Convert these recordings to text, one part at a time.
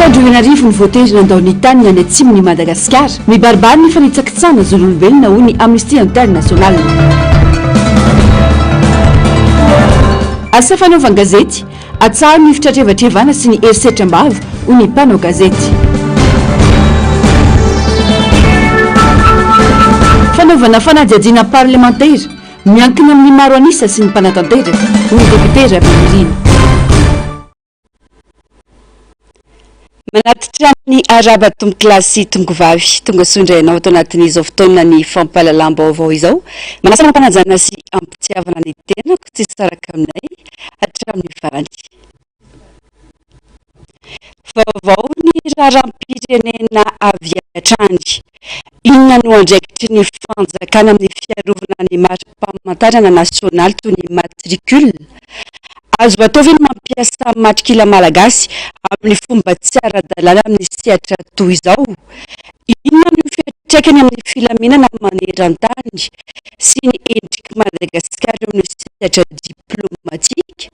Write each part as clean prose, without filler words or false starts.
Andrianarivo ny voatery nandaony tany any atsimony Madagasikara mibaribary ny fanitsakitsana zololombelona hoy ny Amnesty International. Asa fanaovana gazety atsara ny fitratrevatrevana sy ny erisetrambavo hoy ny mpanao gazety. Fanaovana fanadihadiana parlementaire miankina amin'ny maro anisa sy ny mpanatanteraka hoy ny député Rabemirina. Manatitra amin'ny araba tombo kilasy tongovavy tonga sondrainao ato anatin'izao fotoana ny fampahalalam-baovao izao manasa mampanajana sy ampitiavana ny tenako tsy saraka aminay hatramin'ny farany. Vaovao ny raharam-pirenena avy hatrany inona no andraikitry ny fanjakana amin'ny fiarovana ny mari-pamantarana nasionaly toy ny matricule. Azo atao ve ny mampiasa matrikila malagasy amin'ny fomba tsy ara-dalàna amin'ny sehatra toy izao? Inona no fiantraikany amin'ny filaminana maneran-tany sy ny endriky Madagasikara amin'ny sehatra diplomatika?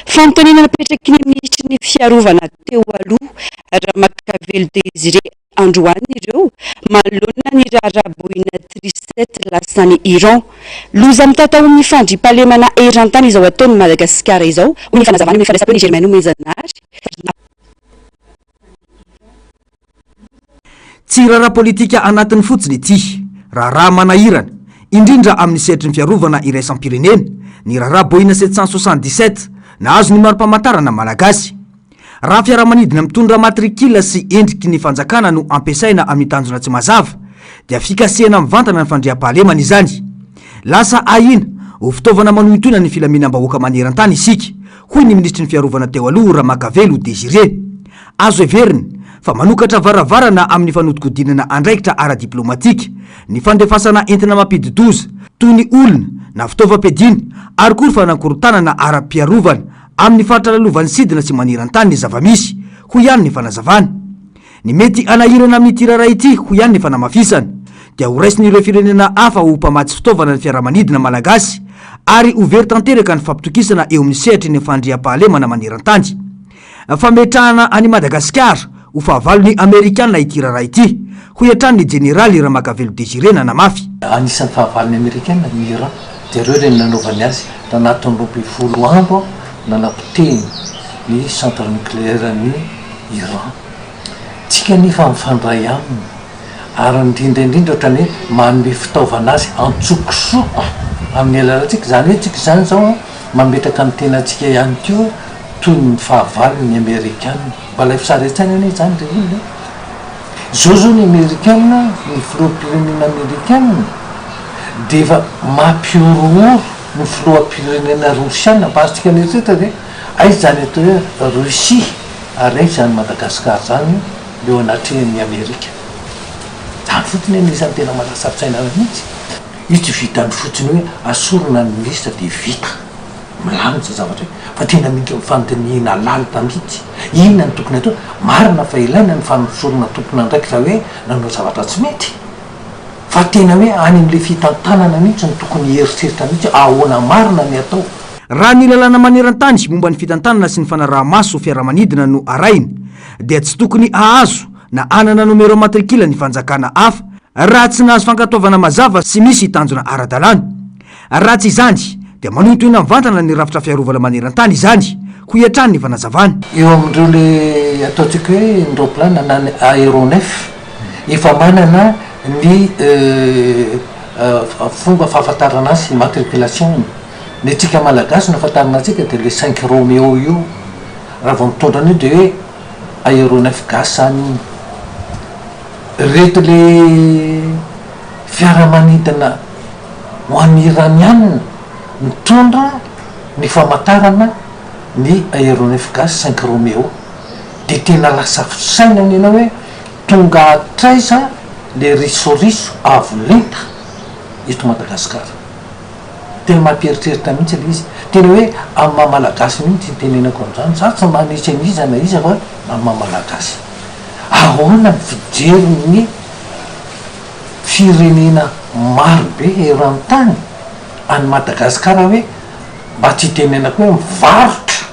Fanontaniana napetraky ny ministry ny fiarovana teo aloha Ramakavelo Désiré androany ireo manoloana ny raraboina Trisette lasany Iran. Loza mitata amin'ny fandriampahalemana eran-tany izao ataony Madagasikara izao hoy ny fanazavana amin'ny fandraisam-peo ny Germaine Meizanary. Tsy raharaha politika anatin'ny fotsiny ity raharaha manahirana indrindra amin'ny sehatry ny fiarovana iraisam-pirenena ny raharaha boina 777 nahazo ny mari-pamantarana malagasy. Raha fiaramanidina mitondra matrikila sy endriky ny fanjakana no ampiasaina amin'ny tanjona tsy mazava dia fikasehana mivantana ny fandriam-pahalemana izany. Lasa ahina ho fitaovana manohitoina ny filaminam-bahoaka maneran-tany isika hoy ny ministry ny fiarovana teo aloha Ramakavelo Désiré. Azo heveriny fa manokatra varavarana amin'ny fanodikodinana andraikitra ara-diplomatika ny fandefasana entina mampididoza toy ny olona na fitaovam-piadiana ary koa fanankorontanana ara-piarovana amin'ny faritra lalovan'ny sidina sy maneran-tany ny zavamisy hoy ihany ny fanazavana. Ny mety anahirana amin'ny tiraraha ity hoy ihany ny fanamafisana dia ho raisin'ireo firenena hafa ho mpamatsy fitaovana ny fiaramanidina malagasy ary ho very tanteraka ny fampitokisana eo amin'ny sehatra ny fandriam-pahalemana maneran-tany. Fametrahana any Madagasikara ho fahavalony Amerikanina ity raharaha ity hoy hatrany ny jeneraly Ramakavelo Désiré nanamafy. Anisan'ny fahavalony Amerikanina ny Iran dia ireo reny nanaovany azy tanatin'ny 20 andro nanapiteny ny centre nucléaire ny Iran. Tsika nefa mifandray aminy ary indrindraindrindra ohatrany hoe manome fitaovana azy antsokosoko amin'ny alalantsika zany hoe tsika zany zao mametraka ny tenantsika ihany keo toy ny fahavalony ny Amerikanina. Mbola fisaretsaina ane zany rehefa zao ny Amerikanina ny filoham-pirenena Amerikanina dia efa mampiorooro ny filoham-pirenena Rosiana pasitsika neritretra dia aizy zany atao hoe Russie ary aizy zany Madagasikara zany eo anatrehan'ny Amerika. Zany fotsiny anisan'ny tena malasatsaina mihitsy. Izy tsy vitany fotsiny hoe asorana ny ministra dia vita milamitra zavatra fa tena mity fanontaniana lalitra mihitsy. Inona ny tokony atao? Marina fa ilaina ny fanosorana tompona andraikitra hoe nanao zavatra tsy mety. Fa tena hoe any amin'ilay fitantanana mihitsy ny tokony heritreritra mihitsy ahoana marina ny atao. Raha ny lalàna maneran-tany momba ny fitantanana sy ny fanaraha-maso fiaramanidina no araina dia tsy tokony ahazo na anana nomero matrikila ny fanjakana hafa raha tsy nahazo fankatoavana mazava sy misy tanjona ara-dalàna. Raha tsy izany dia manohitoina mivantana ny rafitra fiarovana maneran-tany izany hoy hatrany ny fanazavana. Eo amin'ireo le ataontsika hoe ndroplanina na ny aéronef efa manana ny fomba fahafantarana azy matriculation. Ny tsika malagasy no afantarana antsika dia le 5 Romeo io raha vao mitondrana io dia hoe aéronef gasy zany iny. Reto le fiaramanidina ho an'ny iranianina mitondra ny famantarana ny aéronef gasy 5 Romeo dia tena lasa fisainany ianao hoe tonga atraiza le risoriso avo lenta eto Madagasikara. Tena mampieritreritra mihitsy le izy. Tena hoe amin'ny mahamalagasy mihitsy tenenako amin'izany. Za tsy manisy an'iza na iza fa amin'ny mahamalagasy. Ahoana ny fijeriny firenena marobe eran-tany any Madagasikara hoe mba tsy tenenako hoe mivarotra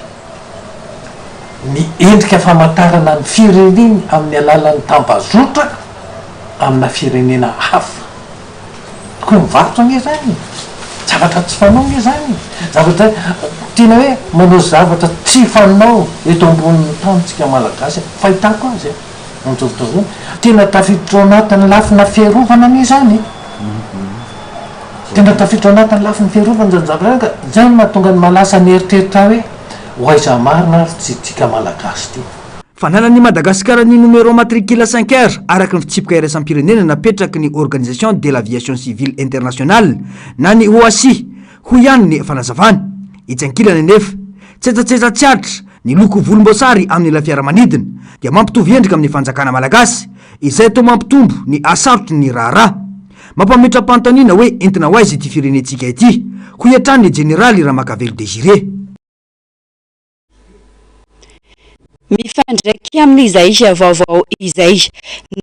ny endrika famantarana ny fireneny amin'ny alalan'ny tambazotra amina firenena hafa koa mivarotra nge zany zavatra tsy fanao nge zany zavatra tiana hoe manao zavatra tsy fanao eto ambonin'ny tanitsika malagasy fahitako azy njototoany tena tafiditra ao anatin'ny lafina fiarovana nge zany tena tafiditra ao anatin'ny lafiny fiarovana zany zavatra ka zany mahatonga ny malasa ny eritreritra hoe hoaiza marina tsy tika malagasy ty fa nanany Madagasikara ny numéro matricule 5R araky ny fitsipika iraisam-pirenena napetraky ny organisation de l'aviation civile internationale na ny OACI ho ihany ny fanazavany itsankilana nefa tsetsatsetsatsyatra ny loko volomboasary amin'ny la fiaramanidina dia mampitovy endrika amin'ny fanjakana malagasy izay to mampitombo ny asarotry ny raharaha mampametra-panontaniana hoe entina ho aizy ity firenetsika ity ho iatrany generaly Ramakavelo Désiré. Mifandraiky amin'izay vaovao izay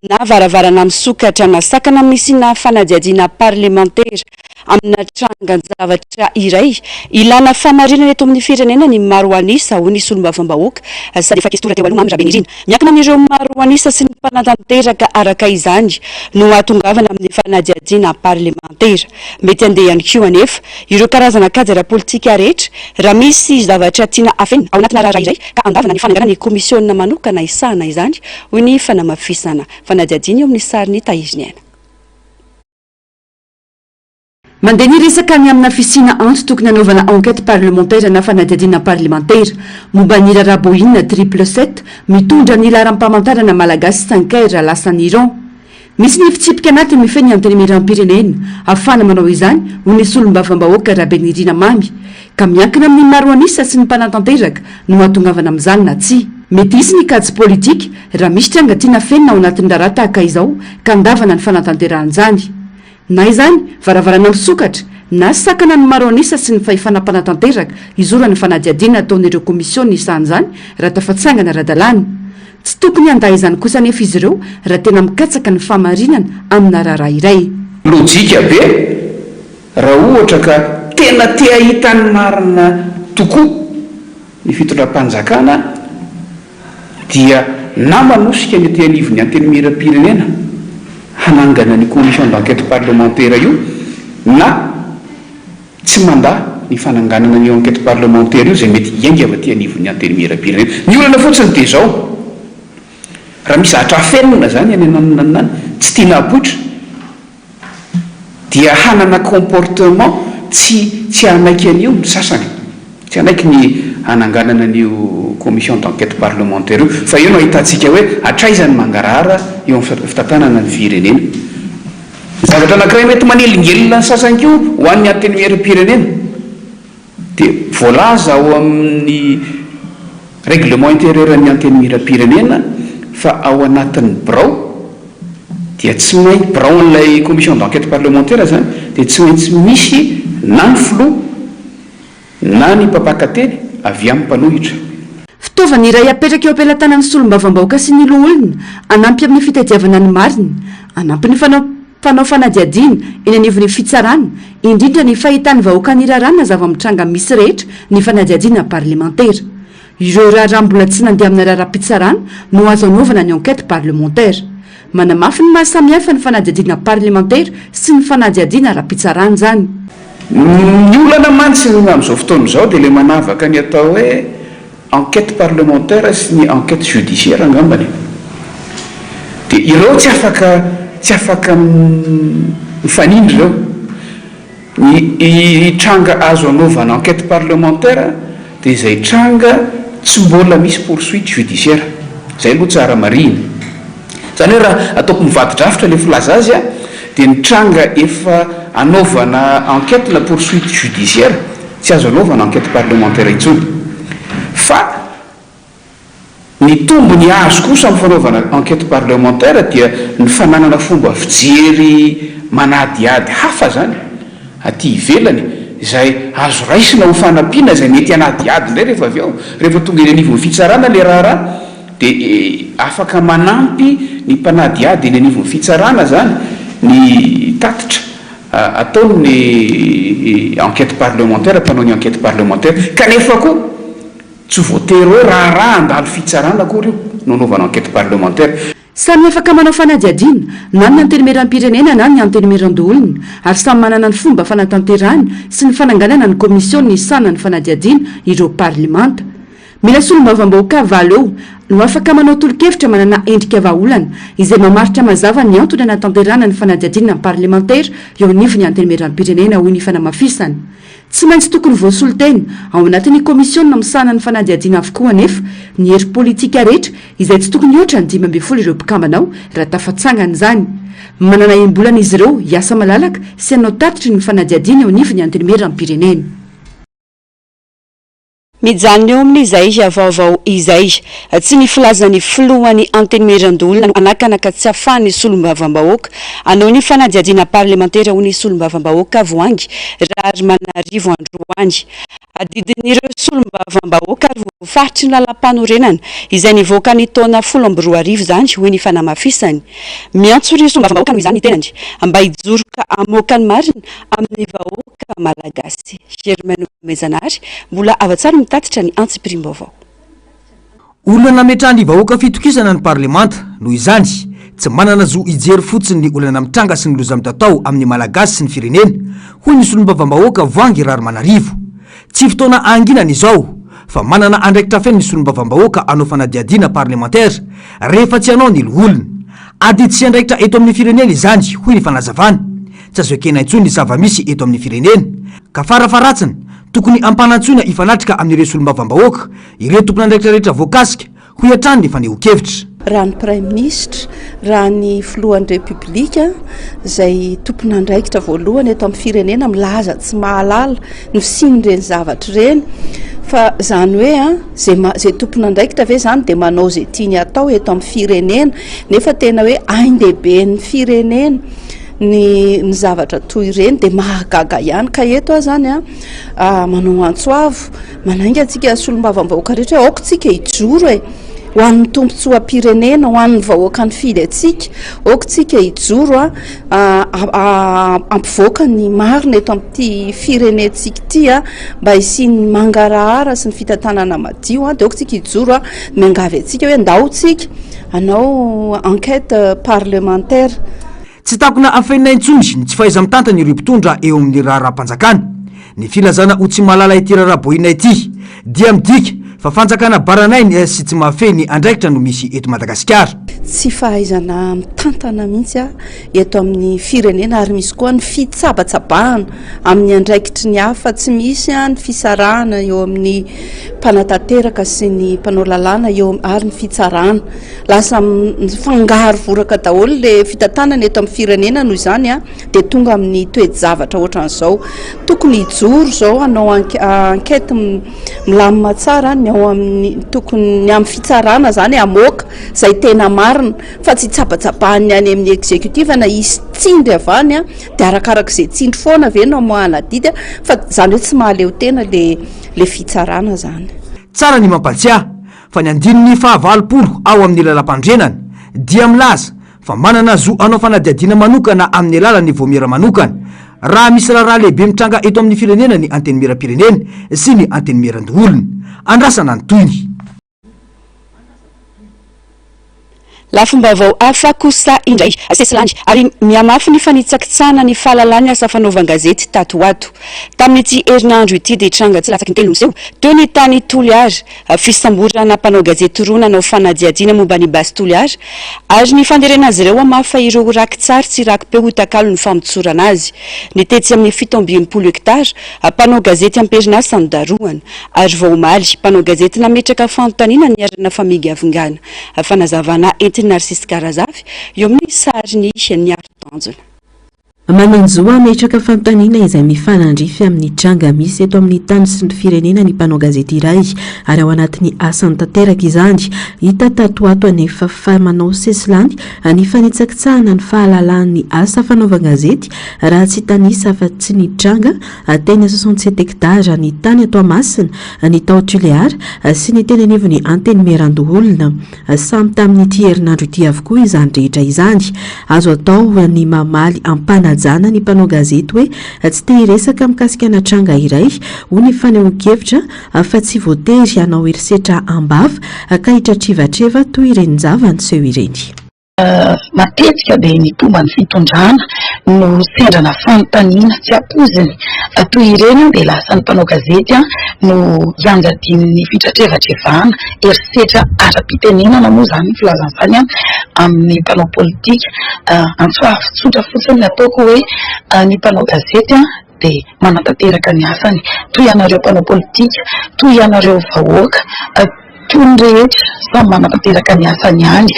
na varavarana misokatra na sakana amin'ny sina fanadihadiana parlementaire amina trangan-javatra iray ilana famarinana eto amin'ny firenena ny maro anisa ho nisy olombavambahoaka sady efa kestora teo aloha Rabenirina miankina amin'ireo maro anisa sy ny mpanatanteraka araka izany no atongavana amin'ny fanadihadiana parlementaire mety andeha ihany koa anefa ireo karazana kadra politika rehetra raha misy zavatra tiana afenina ao anatina raha iray ka andavana ny fanangana ny komisiona manokana isahana izany hoy ny fanamafisana fanadihadiana eo amin'ny sariny Taiziny aina. Mandeha ny resaka ny amina fisina anto tokony anaovana enquête parlementaire na fanadihadiana parlementaire momba ny raraboina 777 mitondra ny laharam-pamantarana malagasy 5R lasany Iran. Misy ny fitsipika anatiny mifeny antenimiram-pirenena afana manao izany ho nisy olombavambahoaka Rabenirina mamy ka miankina amin'ny maro anisa sy ny mpanatanteraka no mahatongavana amin'izany na tsy. Mety isy ny kajy politika raha misy tranga tiana fenina ao anatin'ny raharaha tahaka izao ka andavana ny fanatanteran'izany. Na izany varavarana misokatra na sakana ny maro anisa sy ny fahefanam-panatanteraka izora ny fanadihadiana ataon'ireo komisiona isan'izany raha tafatsangana ara-dalàna. Tsy tokony andahy izany kosa nefa izy ireo raha tena mikatsaka ny famarinana amina raharaha iray. Lojika be raha ohatra ka tena te ahita ny marina tokoa ny fitondram-panjakana dia na manosika ny te anivony antenimiram-pirenena hanangana ny commission d'enquête parlementaire io na tsy manda ny fananganana ny enquête parlementaire io zay mety iengy avy aty anivony antenimiram-pirenena. Ny olana fotsiny dia zao raha misy zatra afenina zany any anananany tsy tiana apoitra dia hanana comportement tsy anaiky an'io ny sasany tsy anaiky ny hananganana an'io commission d'enquête parlementaire io fa io no ahitantsika hoe atraizany mangarahara eo amin'ny fitantanana ny firenena. Zavatra anankiray mety manelingelina ny sasany kio ho an'ny antenimiram-pirenena dia voalaza ao amin'ny règlement intérieur ny antenimiram-pirenena fa ao anatin'ny birao dia tsy maintsy biraon'ilay commission d'enquête parlementaire zany dia tsy maintsy misy na ny filoha na ny mpapakateny avy amin'ny mpanohitra. Fitaovana iray apetraka eo am-pelantanan'ny solombavambahoaka sy ny loha olona anampy amin'ny fitadiavana ny marina anampy ny fanao fanadihadiana eny anivon'ny fitsarana indrindra ny fahitany vahoaka ny rarana zava-mitranga misy rehetra ny fanadihadiana parlementaire. Ireo raharaha mbola tsy nandeha amina raharaha-pitsarana no azo anaovana ny enquête parlementaire. Manamafy ny mahasamihafa ny fanadihadiana parlementaire sy ny fanadihadiana rahapitsarana zany. Ny olana mantsy amin'izao fotoana izao dia ilay manavaka ny atao hoe enquête parlementaire sy ny enquête judiciaire angambany. Dia ireo tsy afaka mifanindry ireo. Ny tranga azo anaovana enquête parlementaire dia izay tranga tsy mbola misy poursuite judiciaire. Zay aloha tsara marina. Zany hoe raha ataoko mivadi-drafitra ilay filaza azy a dia ny tranga efa anaovana enquête na poursuite judiciaire tsy azo anaovana enquête parlementaire intsony. Fa ny tombony azo kosa amin'ny fanaovana enquête parlementaire dia ny fananana fomba fijery manadiady hafa zany aty ivelany izay azo raisina ho fanampiana izay mety anadiady indray rehefa avy ao rehefa tonga eny anivon'ny fitsarana le raharaha dia afaka manampy ny mpanadiady eny anivon'ny fitsarana zany ny tatitra ataony enquête parlementaire mpanao ny enquête parlementaire kanefa koa tsy voatery hoe raha andalo fitsarana akory io nanaovana enquête parlementaire. Samy afaka manao fanadiadiana na ny antenimieram-pirenena na ny antenimieran-doolona ary samy manana ny fomba fanatanterahany sy ny fananganana ny komision ny isana ny fanadiadiana ireo parlemanta. Mila solombavambahoaka valo eo no afaka manao tolo-kevitra manana endrika vahaolana izay mamaritra mazava ny antony anatanterahana ny fanadiadiana parlementaire eo anivony antenimieram-pirenena hoy ny fanamafisany. Tsy maintsy tokony voasolo tena ao anatin'ny komisiona misana ny fanadiadiana avokoa anefa ny hery politika rehetra izay tsy tokony oatra ny 12 ireo mpikambanao raha tafatsangana izany. Manana imbolana izy ireo hiasa malalaka sy hanao tatitry ny fanadiadiana eo anivony antenimieram-pirenena. Mijanona eo amin'izay vaovao izay tsy ny filazan'ny filohan'ny antenimieran-doolona anakanaka tsy afahan'ny solombavam-bahoaka anao ny fanadiadiana parlementaire ho ny solombavam-bahoaka voangy rary manarivo androany. Adidin'ireo solombavam-bahoaka ary voafaritry ny lalam-panorenana izay nivoaka ny taona 12 zany hoy ny fanamafisany. Miantso ireo solombavam-bahoaka noho izany ny tenany mba hijoroka amoaka ny marina amin'ny vahoaka malagasy. Germaine Mezanary mbola avatsary mitatitra ny antsipirim-baovao. Olona nametrahany vahoaka fitokisana ny parlemanta noho izany tsy manana zo ijery fotsiny ny olana mitranga sy ny loza mitatao amin'ny malagasy sy ny firenena hoy ny solombavam-bahoaka voangy rary manarivo. Tsy fotoana anginana izao fa manana andraikitra feno ny solombavam-bahoaka anao fanadiadiana parlementaire rehefa tsy anao ny olona ady tsy andraikitra eto amin'ny firenena izany hoy ny fanazavana. Tsy azo ekena intsony ny zava-misy eto amin'ny firenena ka farafaratsiny tokony ampanantsoina ifanatrika amin'ireo solombavam-bahoaka ireo tompony andraikitra rehetra voakasika ho hatrany ny faneho-kevitra. Raha ny prime ministre, raha ny filohan'ny republika izay tompony andraikitra voalohany eto amin'ny firenena milaza tsy mahalala ny fisin'ireny zavatra ireny fa zany hoe zay tompony andraikitra ve zany dia manao zay tiany atao eto amin'ny firenena nefa tena hoe ain-dehibe ny firenena ny zavatra toy ireny dia mahagaga ihany ka eto zany manao antsoavo manainga antsika solombavam-bahoaka rehetra hoe aoka tsika hijoro ho an'ny tompontsoa-pirenena ho an'ny vahoaka ny fidy atsika aoka tsika hijoro ampivoaka ny marina eto amin'ity firenentsika ity mba hisiany mangarahara sy ny fitantanana madio dia aoka tsika hijoro miangavy atsika hoe ndao tsika anao enquête parlementaire. Tsy takona afenina intsony ny tsy fahaiza mitantana ireo mpitondra eo amin'ny raharaham-panjakana. Ny filazana ho tsy malala ity raharaha-boina ity dia midika fa fanjakana baranainy sy tsy mahafeny andraikitra no misy eto Madagasikara. Tsy fahaizana mitantana mihitsy eto amin'ny firenena ary misy koa ny fitsabatsabahana amin'ny andraikitry ny hafa tsy misy ny fisarahana eo amin'ny mpanatanteraka sy ny mpanao lalàna eo ary ny fitsarana lasa fangaro voraka daholo le fitantanana eto amin'ny firenena noho izany dia tonga amin'ny toe-javatra ohatran'izao tokony hijoro zao anao enquête milamina tsara ny ao amin'ny tokony ny amin'ny fitsarana zany amoaka zay tena marina fa tsy tsabatsabahany any amin'ny exécutif na izy tsindry avany dia arakarak'izay tsindry foana venao mohana didy fa zany hoe tsy mahaleo tena le fitsarana zany. Tsara ny mampaltsia fa ny andininy fahavalopolo ao amin'ny lalam-pandrenana dia milaza fa manana zo anao fanadiadiana manokana amin'ny alalan'ny voamera manokana raha misy raha lehibe mitranga eto amin'ny firenena ny antenimieram-pirenena sy ny antenimieran-doolona andrasana ny toyny. Lafombavao hafa kosa indray sesilany ary miamafy ny fanitsakitsana ny fahalalany asa fanaovan-gazety tato ato tamin'ity herinandro ity dia tranga tsy latsaky ny telo noseho teo ny tany Toliara fisamborana mpanao gazety roa nanao fanadiadiana momba ny basy Toliara ary ny fanderena azy ireo amafa ireo rakitsary tsy rakim-peo hotakalo ny famotsorana azy ny tetsy amin'ny 720 hektara mpanao gazety Amperina Sandaroana ary Vaomaly mpanao gazety nametraka fanontaniana ny arana famigy avingana fanazavana Narcisse Karazavy eo amin'ny sariny ny Artanjona. Mananjoa ametraka fanontaniana izay mifanandrify amin'ny tranga misy eto amin'ny tany sy ny firenena ny mpanao gazety iray ary ao anatin'ny asany tanteraka izany hita tato ato anefa fa manao sesilany ny fanitsakitsahana ny fahalalan'ny asa fanaovan-gazety raha tsy tanisa fa tsy ny tranga teny 67 hektara ny tany ato Masina ny tao Toliara sy ny teny anivony antenimieran-doolona samy tamin'ity herinandro ity avokoa izany rehetra izany azo atao ny mamaly ampanajana fijana ny mpanao gazety hoe tsy te hiresaka mikasika anatranga iray ho ny fanehoan-kevitra fa tsy voatery hanao herisetra ambava ka hitratrivatreva toy ireny java ny seho ireny. Matetika dia ny tomba ny fitondrana no sendrana fanontaniana tsy apoziny toy ireny dia lasa ny mpanao gazety no hianjadin'ny fitratreva-trevana herisetra ara-pitenenana moa zany ny filazan'izany amin'ny mpanao politika. Antsoafotsotra fotsiny ny ataoko hoe ny mpanao gazety dia manatanteraka ny asany toy ianareo mpanao politika, toy ianareo vahoaka, toy ny rehetra samy manatanteraka ny asany ihany.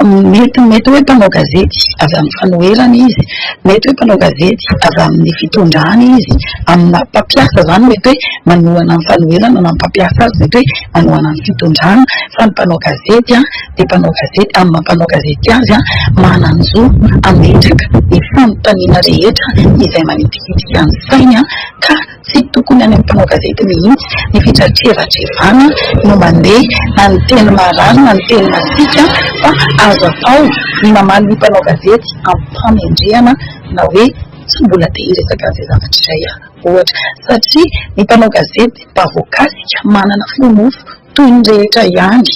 Mety hoe mpanao gazety avy amin'ny fanoherana izy, mety hoe mpanao gazety avy amin'ny fitondrana izy, amina mpampiasa zany mety hoe manohana amin'ny fanoherana na mpampiasa azy mety hoe manohana amin'ny fitondrana, fa ny mpanao gazety dia mpanao gazety amin'ny mpanao gazety azy mananjo ametraka ny fanontaniana rehetra izay manitikitika ny sainy ka tsy tokony any amin'ny mpanao gazety mihitsy ny fitratreva-trevana no mandeha na ny teny marary na ny teny masika fa azo atao ny mamaly ny mpanao gazety ampamendrehana na hoe tsy mbola te hiresaka an'izay zavatra iray ohatra, satria ny mpanao gazety mpavokasika manana fonofo toy ny rehetra ihany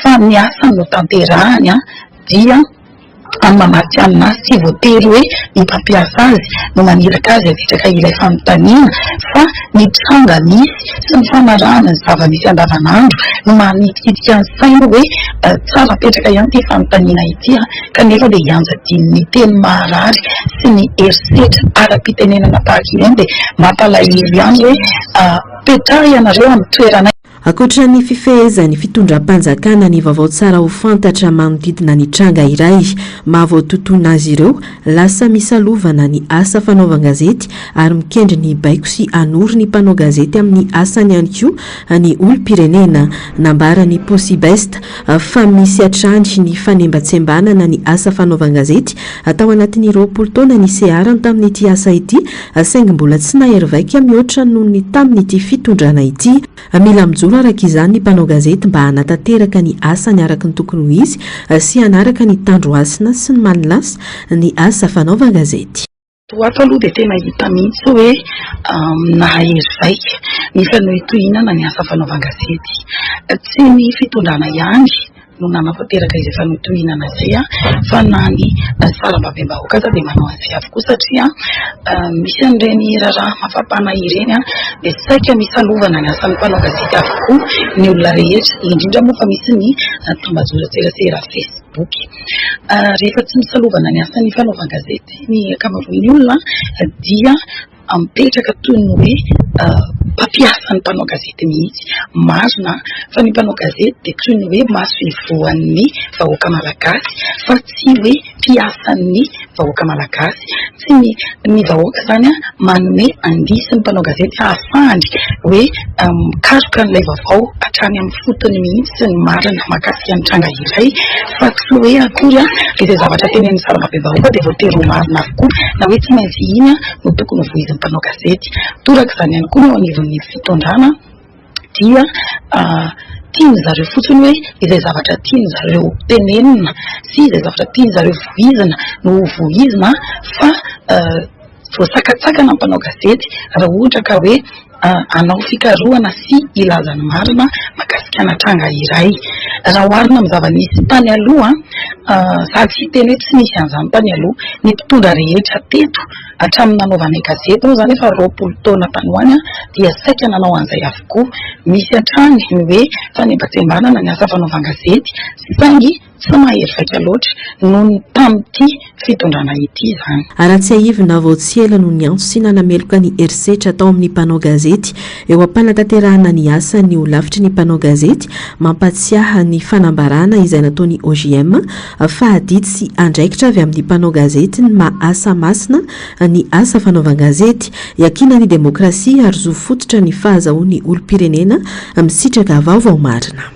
fa ny asany no tanterahany dia amin'ny mamaky aminazy tsy voatery hoe ny mpampiasa azy no maniraka azy avitraka ilay fanontaniana fa ny tranga misy sy ny fanarahana ny zava-misy andavanandro no manitikitika ny saina hoe tsara petraka ihany ty fanontaniana ity kanefa dia hianjadin'ny teny maharary sy ny herisetra ara-pitenenana tahaka ireny dia mampalahelo ihany hoe petraha ianareo amin'ny toerana. Ankoatra ny fifehezany fitondram-panjakana ny vaovao tsara ho fantatra manodidina ny tranga iray mahavoatotoana azy ireo lasa misalovana ny asa fanaovan-gazety ary mikendry ny baiko sy anory ny mpanao gazety amin'ny asany ihany koa ny olom-pirenena nambarany Posibest fa misy atrandry ny fanembatsembanana ny asa fanaovan-gazety atao anatin'ny 20 taona ny seharany tamin'ity asa ity saingy mbola tsy nahery vaika mihoatra noho ny tamin'ity fitondrana ity. Mila mijoro araka izany ny mpanao gazety mba hanatanteraka ny asany araka ny tokony ho izy sy hanaraka ny tandroasina sy ny manilasa ny asa fanaovan-gazety. Ato aloha dia tena hita mihitsy hoe nahery vaika ny fanohitohinana ny asa fanaovan-gazety, tsy ny fitondrana ihany no nanatanteraka izay fanohitohinana izay fa na ny salam-bavam-bahoaka aza dia manao azy avokoa satria misy an'ireny raharaha mafampana ireny dia saika misalovana ny asan'ny mpanao gazety avokoa ny olona rehetra, indrindra moa fa misy ny tambazora tserasera Facebook. Rehefa tsy misalovana ny asan'ny fanaovan-gazety ny ankamaroan'ny olona dia mipetraka toy ny hoe mpampiasa ny mpanao gazety mihitsy. Marina fa ny mpanao gazety dia toy ny hoe maso ivoan'ny vahoaka malagasy fa tsy hoe mpiasan'ny vahoaka malagasy. Tsy ny vahoaka zany manome andisy ny mpanao gazety ahafahany hoe mikaroka n'ilay vaovao hatrany amin'ny fotony mihitsy sy ny marina mahakasika ny tranga iray fa tsy hoe akory izay zavatra tenen'ny salam-bavam-bahoaka dia voatery ho marina avokoa na hoe tsy maintsy iny no tokony ho voizin'ny mpanao gazety. Toraka izany ihany koa no anivon'ny fitondrana dia tiany zareo fotsiny hoe izay zavatra tiany zareo tenenina sy izay zavatra tiany zareo voizina no voizina fa voasakatsakana mpanao gazety raha ohatra ka hoe anao fikarohana sy ilazany marina mahakasika anatranga iray. Raha oharina amin'ny zava-nisy tany aloha sady tsy teny hoe tsy misy an'izany tany aloha, ny mpitondra rehetra teto hatramin'ny nanaovanay gazety moa zany efa 20 taona tany hoany dia saika nanao an'izay avokoa. Misy hatrany ny hoe fanembatsembanana ny asa fanaovan-gazety saingy tsy mahery vaika loatra noho ny tamin'ity fitondrana ity zany. Araha tsy ahivina vao tsy ela noho ny antso sy nanameloka ny herisetra atao amin'ny mpanao gazety eo am-panatanterahana ny asa ny ho lavitry ny mpanao gazety mampatsiaha ny fanambarana izay nataony OGM fa adidy sy andraikitra avy amin'ny mpanao gazety ny maha-asa masina ny asa fanaovan-gazety iakina ny demokrasia ary zo fototra ny fahazahoan'ny olom-pirenena misitraka vaovao marina.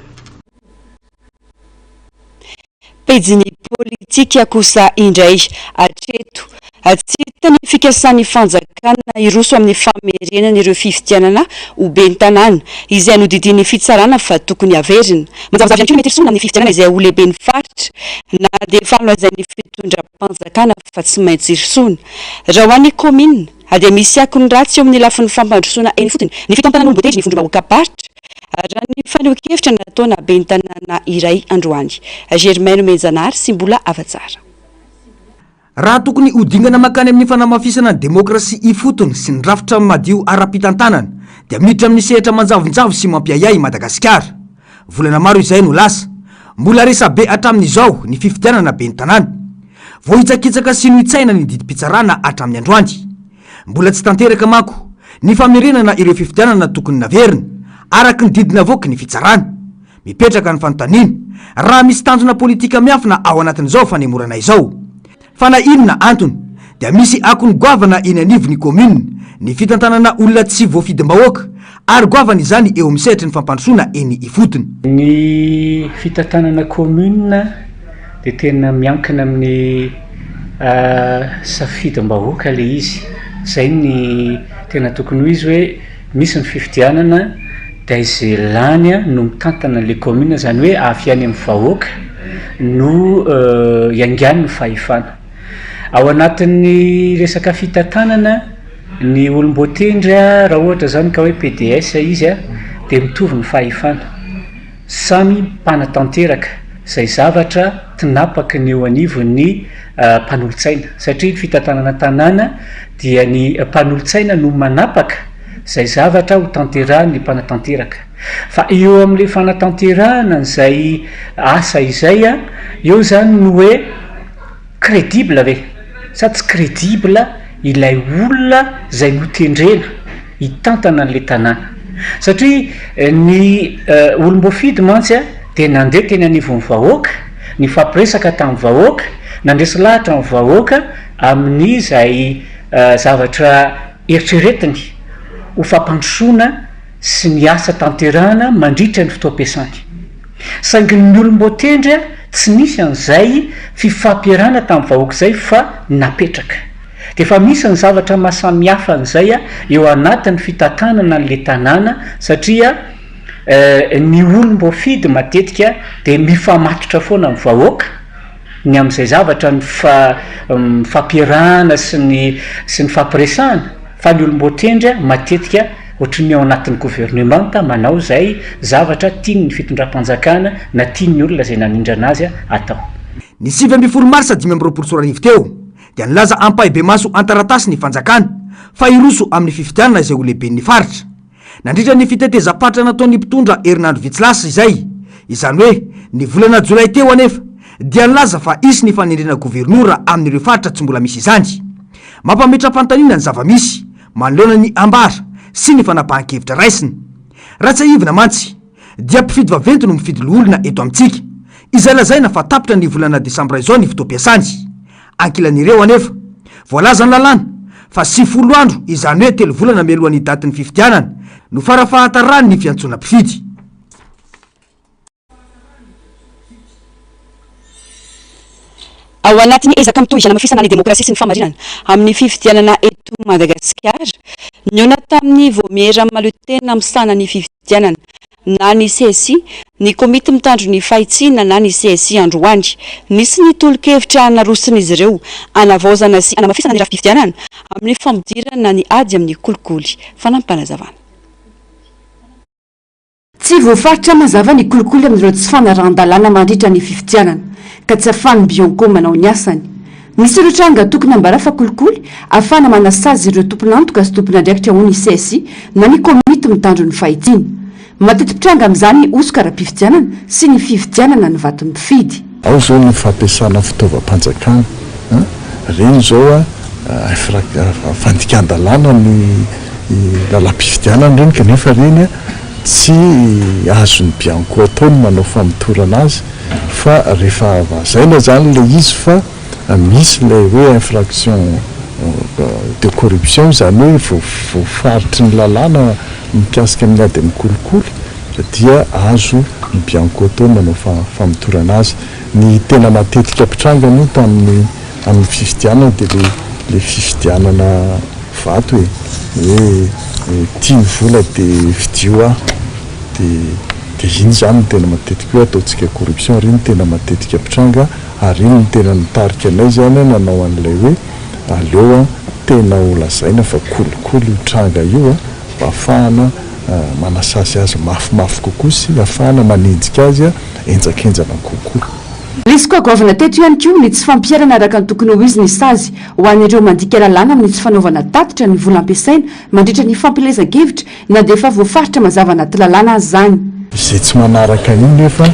Pejiny politika kosa indray atreto tsy tany fikasany fanjakana iroso amin'ny famerenana ireo fifidianana ho ben'ny tanàna izay nodidiny fitsarana fa tokony averina mazavazavy ihany koa mety risona amin'ny fifidianana izay ho lehiben'ny faritra na dia falazan'ny fitondram-panjakana fa tsy maintsy irisona raha ho an'ny commune dia misy akony ratsy eo amin'ny lafin'ny fampandrosoana eny fotony ny fito amin'ny tanàna olom-boatejy ny vondrom-bahoaka paritra raha ny faneho-kevitra nataona ben'ny tanàna iray androany Germaine Menjanary sy mbola afa-tsara. Raha tokony hodingana makany amin'ny fanamafisana ny demokrasia ifotony sy ny rafitra madio ara-pitantanana dia miditra amin'ny sehatra manjavonjavo sy mampiayay Madagasikara. Volana maro izay no lasa mbola resa be hatramin'izao ny fifidianana ben'ny tanàna vao hitsakitsaka sy no hitsaina ny didim-pitsarana hatramin'ny androany. Mbola tsy tanteraka manko ny famerenana ireo fifidianana tokony naverina araka ny didina avoaka ny fitsarana. Mipetraka ny fanontaniana raha misy tanjona politika miafina ao anatin'izao fanemorana izao. Fa na inona antony dia misy akony goavana eny anivon'ny commune ny fitantanana olona tsy voafidim-bahoaka ary goavana izany eo amin'ny sehatra ny fampandrosoana eny ifotony. Ny fitantanana commune dia tena miankina amin'ny safidim-bahoaka le izy. Zay ny tena tokony ho izy hoe misy ny fifidianana dia izay lany no mitantana le commune zany hoe afy any amin'ny vahoaka no iangany ny fahefana. Ao anatin'ny resaka fitantanana ny olom-boatendry raha ohatra zany ka hoe PDS izy dia mitovy ny fahefana samy mpanatanteraka izay zavatra tinapaka ny eo anivon'ny mpanolotsaina satria fitantanana tanàna dia ny mpanolotsaina no manapaka izay zavatra ho tanterahan'ny mpanatanteraka fa eo amin'le fanatanterahana izay asa izay eo zany no hoe crédible ve sa tsy crédible ilay olona izay notendrena hitantana an'le tanàna satria ny olom-boafidy mantsy dia nandeha teny anivon'ny vahoaka ny fampiresaka tamin'ny vahoaka nandresy lahatra amin'ny vahoaka amin'ny izay zavatra eritreretiny ho fampandrosoana sy ny asa tanterahana mandritra ny fotoam-piasany. Saingy ny olom-boatendry tsy nisy an'izay fifampiarana tamin'ny vahoaka izay fa napetraka. Dia efa misy ny zavatra mahasamihafa an'izay eo anatin'ny fitantanana an'le tanàna satria ny olom-boafidy matetika dia mifamatotra foana amin'ny vahoaka ny amin'izay zavatra ny fampiarahana sy ny fampiresahana fa ny olom-boatendry matetika ohatran'ny ao anatin'ny gouvernemanta manao izay zavatra tiany ny fitondram-panjakana na tiany olona izay nanindra anazy atao. Ny 7 Marsa 2024 teo dia nilaza ampahibe maso antaratasy ny fanjakana fa iroso amin'ny fifidianana izay ho lehiben'ny faritra. Nandritra ny fitetezam-patra nataon'ny mpitondra Herinandro Vitsilasa izay izany hoe ny volana Jolay teo anefa dia nilaza fa isy ny fanendrena gouvernoura amin'ireo faritra tsy mbola misy izany. Mampametra-panontaniana ny zava-misy manoloana ny ambara sy ny fanapahan-kevitra raisiny. Raha tsy aivina mantsy dia mpifidy vaventy no mifidy olona eto amintsika izay lazaina fa tapitra ny volana Desambra izao ny fotoam-piasany. Ankilan'ireo anefa voalaza ny lalàna fa 90 andro izany hoe 3 volana mialohan'ny datin'ny fifidianana no farafahatarany ny fiantsoana mpifidy. Ao anatin'ny ezaka mitohizana mafisana ny demokrasia sy ny famarinana amin'ny fifidianana eto Madagasikara niona tamin'ny voamiera maloha tena misana ny fifidianana na ny CSI ny komity mitandro ny fahitsiana na ny CSI androany nisy ny tolo-kevitra anarosin'izy ireo anavaozana sy anamafisana ny rafi-pifidianana amin'ny famodirana ny ady amin'ny kolikoly fanampanazavana. Tsy voafaritra mazava ny kolikoly amin'ireo tsy fanaran-dalàna mandritra ny fifidianana ka tsy afahany Bianco manao ny asany. Misy ireo tranga tokony ambara fa kolikoly afahana manasazy ireo tompon'antoka sy tompon'andraikitra ho ny CSI na ny komity mitandro ny fahitsiana. Matetipitranga amin'izany osoka raha-pifidianana sy ny fifidianana ny vaton'ny mpifidy. Ao zao ny fampiasana fitaovam-panjakana reny zao fandikan-dalàna ny lalam-pifidianana reny kanefa reny tsy azony Bianco ataony manao famotorana azy fa rehefa vazaina zany le izy fa misy le hoe infraction de corruption zany hoe voafaritry ny lalàna mikasika amin'ny ady amin'ny kolikoly dia azo ny Bianco ataony manao famotorana azy. Ny tena matetika mpitranga moa tamin'ny amin'ny fifidianana dia le fifidianana vato hoe tia vola de vidio a de iny zany ny tena matetika hoe ataontsika corruption ry ny tena matetika mpitranga ary iny ny tena nitarika anay zany nanao an'ilay hoe aleo a tena olazaina fa kolokolo io tranga io a mba ahafahana manasasy azy mafimafy kokoa sy ahafahana manenjika azy a enjakenjana kokoa. Lisy koa gaovana teto ihany koa ny tsy fampiarana araka ny tokony ho izy ny sazy ho an'ireo mandika lalàna amin'ny tsy fanaovana tatitra ny vola ampiasaina mandritra ny fampilezan-kevitra na dia efa voafaritra mazava anaty lalàna azy zany. Izay tsy manaraka iny nefa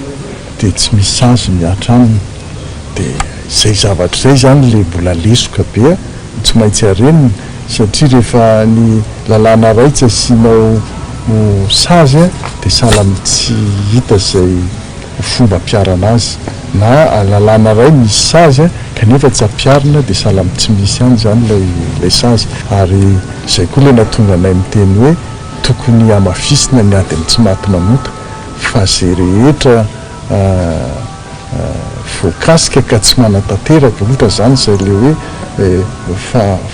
dia tsy misy sazy miatra aminy dia izay zavatra izay zany le mbola lesoka be a tsy maintsy arenina satria rehefa ny lalàna ray tsy asianao sazy a dia sahala tsy hita izay fomba ampiarana azy na lalàna ray misy sazy a kanefa tsy ampiarina dia sahala tsy misy any zany lay sazy ary izay koa le natonga anay miteny hoe tokony amafisina ny ady amin'ny tsy maty manota fa zay rehetra voakasika ka tsy manatanteraka ohatra zany izay le hoe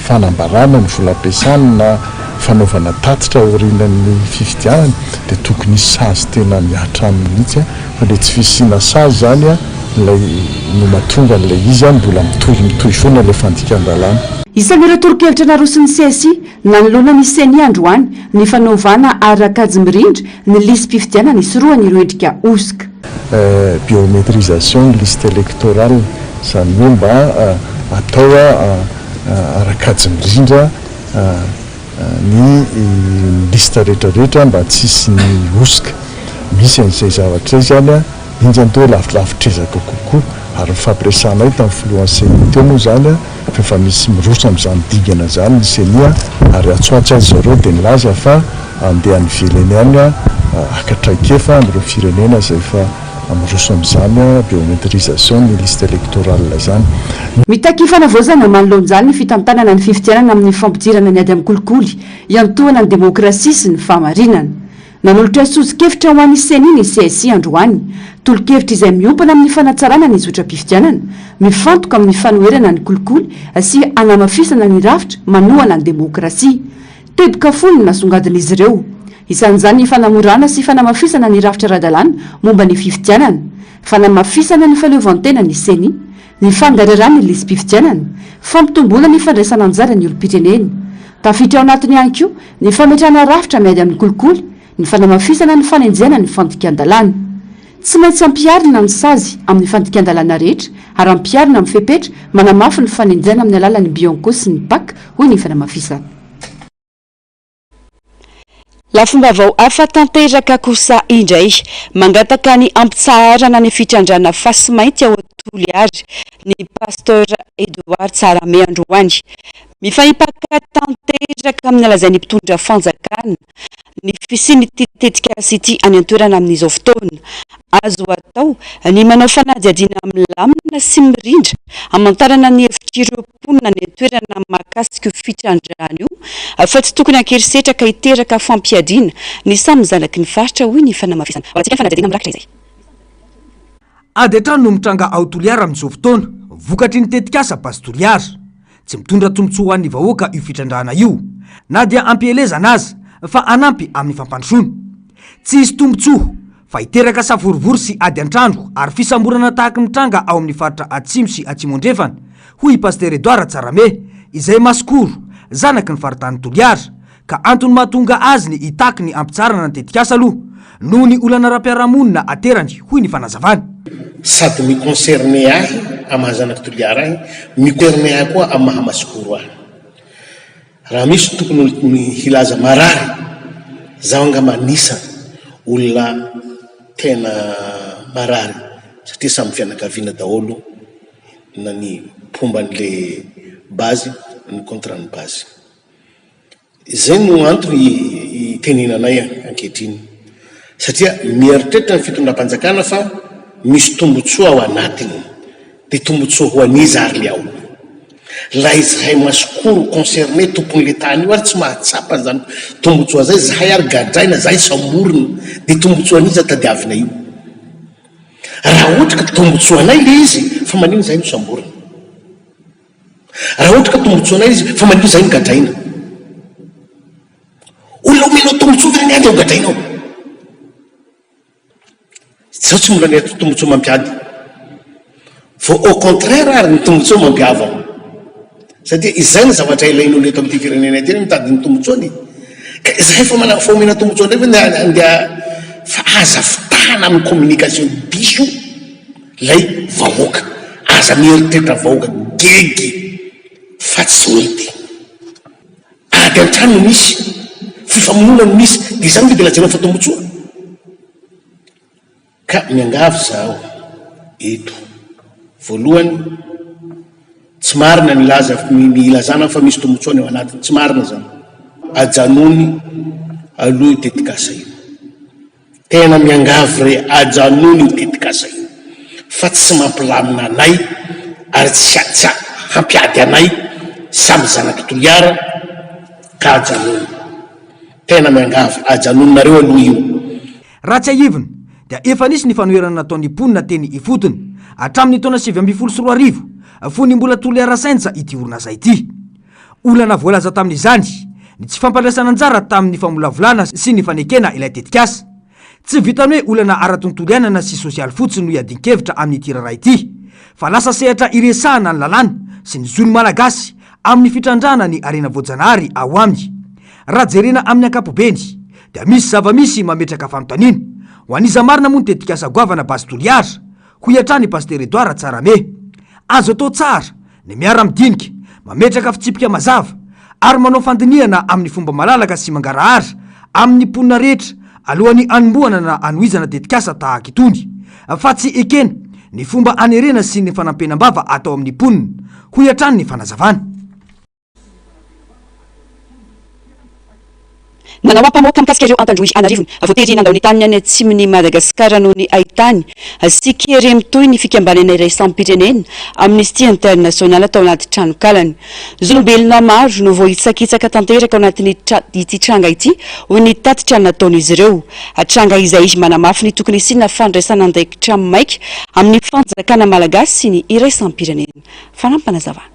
fanambarana ny vola ampiasana na fanaovana tatitra orinan'ny fifidianana dia tokony sazy tena miatra aminy mihitsy a fa le tsy fisiana sazy zany a lay no mahatonga n'ilay izy a mbola mitohy foana le fandikan-dalàna. Isan'ireo torokelitra narosiny CSI nanoloana ny CENI androany ny fanaovana arakajy mirindra ny lisy mpifidianana isoroany ireo endrika osika. Biométrisation liste électorale zany hoe mba atao arakajy mirindra ny lista rehetrarehetra mba tsisy ny osika. Misy an'izay zavatra izay zany a injany teo lavilavitrezaka kokoa ary mifampiresanay tamin'ny filohan'ny CENI teo moa zany a fa misy miroso amin'izany digana zany ny CENI ary atsoatra azy zareo dia nilaza fa andeha nivelany any a akatraikefa amin'ireo firenena izay fa miroso amin'izany biométrisation ny liste électorale zany. Mitakifana voazana manoloan'izany ny fitamtanana ny fifidianana amin'ny fampidirana ny ady amin'ny kolikoly iantohana ny demokrasia sy ny fahamarinana. Nanolotra sozikevitra ho an'ny CENI ny CSI androany tolo-kevitra izay miompana amin'ny fanatsarana ny zotra-pifidianana mifantoka amin'ny fanoherana ny kolikoly sy anamafisana ny rafitra manohana ny demokrasia teboka fony ny nasongadin'izy ireo. Isan'izany ny fanamorana sy fanamafisana ny rafitra ara-dalàna momba ny fifidianana, fanamafisana ny faleovantena ny CENI, ny fangararana ny lisy mpifidianana, fampitomboana ny fandraisana anjara ny olom-pirenena. Tafiditra ao anatiny ihany koa ny fametrahana rafitra miady amin'ny kolikoly, ny fanamafisana ny fanenjena ny fandikan-dalàna. Tsy maintsy ampiarina ny sazy amin'ny fandikan-dalàna rehetra ary ampiarina amin'ny fepetra manamafy ny fanenjena amin'ny alalan'ny Bianco sy ny PAC hoy ny fanamafisana. Lafomba vao hafa tanteraka kosa indray mangataka ny ampitsaharana ny fitrandrana fasy mainty ao Toliary ny pasteur Edouard Tsarame androany mifaipaka tanteraka amin'ny alazainy mpitondra fanjakana ny fisiny tetika city any antoerana amin'izao fotoana azo atao ny manao fanadihadiana milamina sy mirindra amantarana ny hevitr'ireo mponina ny antoerana mahakasika io fitrandrana io fa tsy tokony ankerisetraka hiteraka fampiadiana ny samy zanaky ny faritra hoy ny fanamafisana. Atsika fanadihadiana mirakitra izay. Ady hatrany no mitranga ao Toliary amin'izao fotoana vokatry ny tetikasa basy Toliary tsy mitondra tombotsoa ho an'ny vahoaka io fitrandrana io na dia ampielezana azy fa anampy amin'ny fampandrosoana tsy hisy tombotsoa fa hiteraka savorivory sy ady an-trano ary fisamborana tahaka mitranga ao amin'ny faritra atsimo sy atsimo andrefana hoy pasteur Edouard Tsarame izay masikoro zanaky ny faritany Toliary ka antony mahatonga azy ny hitaky ny ampitsarana ny tetikasa aloha noho ny olana ra-piarahamonina aterany hoy ny fanazavany. Sady miconcerné ahy amin'ny zanaky Toliary ahy miconcerné ahy koa amin'ny mahamasikoro ahy raha misy tokony hilaza marary zaho anga manisa olona tena marary satria samy fianakaviana daholo na ny pomban'le base ny contrat ny base izay no antony itenenanay ankehitriny satria mieritreritra ny fitondram-panjakana fa misy tombotsoa ao anatiny dia tombotsoa ho aniza ary le ao la izahay masikoro concerné tompony le tany io ary tsy mahatsapa zany tombotsoa zay zahay ary gadraina zahay samborina dia tombotsoa aniza tadiavina io raha ohatra ka tombotsoanay le izy fa manino zahay no samborina raha ohatra ka tombotsoana izy fa manio zay ny gadraina olona omenao tombotsoa reny ady ao gadrainao zao tsy mbola ny tombotsoa mampiady fa au contraire ary ny tombotsoa mampiavao satria izay ny zavatra ilain'olo eto amin'ity firenena teny mitady ny tombotsoany ka zay fa mana faomena tombotsoa ndray fa ndia fa aza fitana amin'ny communication diso lay vahoaka aza mieritreritra vahoaka gegy fa tsy mety ady an-trano misy fifamonona no misy dia zany mety lajanao fa tombotsoa ka miangavy zaho eto voalohany tsy marina milazana fa misy tombotsoany ao anatiny tsy marina zany ajanony aloha io tetikasa io tena miangavy re ajanony io tetikasa io fa tsy mampilamina anay ary tsy hampiady anay samy zanaky toliara ka ajanony tena miangavy ajanonynareo aloha io raha tsy aiviny dia efa nisy ny fanoherana nataony mponina teny ifotony hatramin'ny taona 724 fony mbola toliara saintsa ity orinasa ity olana voalaza tamin'izany ny tsy fampandraisana anjara tamin'ny famolavolana sy ny fanekena ilay tetikasa tsy vitany hoe olana ara-tontolo ianana sy sosialy fotsiny no iadinkevitra amin'ny ity raharaha ity fa lasa sehatra iresahana ny lalàna sy ny zony malagasy amin'ny fitrandrana ny arena voajanahary ao aminy raha jerena amin'ny ankapobeny dia misy zava-misy mametraka fanontaniana ho aniza marina moa ny tetikasa goavana basy toliara ho iatrany paster Edouard Tsarame azo atao tsara ny miara-midinika mametraka fitsipika mazava ary manao fandiniana amin'ny fomba malalaka sy mangarahara amin'ny mponina rehetra alohan'ny anombohana na anoizana tetikasa tahaka itony fa tsy ekena ny fomba anerena sy ny fanampenam-bava atao amin'ny mponina ho iatrany ny fanazavana nanao ampamoaka mikasika ireo antandroy anarivony voatery nandao ny tany any atsimon'ny Madagasikara noho ny ahitany sikery mitoy ny fikambanana iray sampirenena Amnesty International atao anaty tranokalany zolombelona maro no vohitsakitsaka tanteraka ao anatin'ny ity tranga ity ho ny tatitra nataon'izy ireo tranga izay manamafy ny tokony isina fandraisana andaikitra maika amin'ny fanjakana malagasy sy ny iray sampirenena fanampanazavana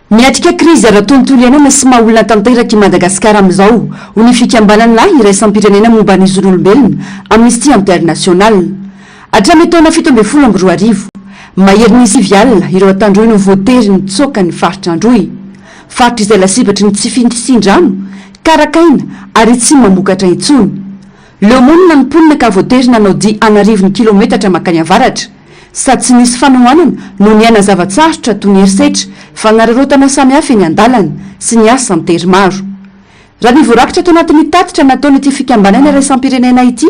miatrika krizy ara-tontolo ianana sy maha-olona tanteraky Madagasikara amin'izao ho ny fikambanana iray sampirenena momba ny zon'olombelona Amnesty International hatramin'ny taona 17 mahery ny sivialina ireo atandroy no voatery ny tsoka ny faritra androy faritra izay lasibatry ny tsy findrano karakaina ary tsy mamokatra intsony leo monina ny mponina ka voatery nanao dia anarivony kilometatra makany avaratra sady tsy nisy fanohanana no ny ana zavatsarotra toy ny herisetra fanararotana samihafa eny an-dalana sy ny asa mitery maro raha ny voarakitra tao anatin'ny tatitra nataony ity fikambanana iray sampirenena ity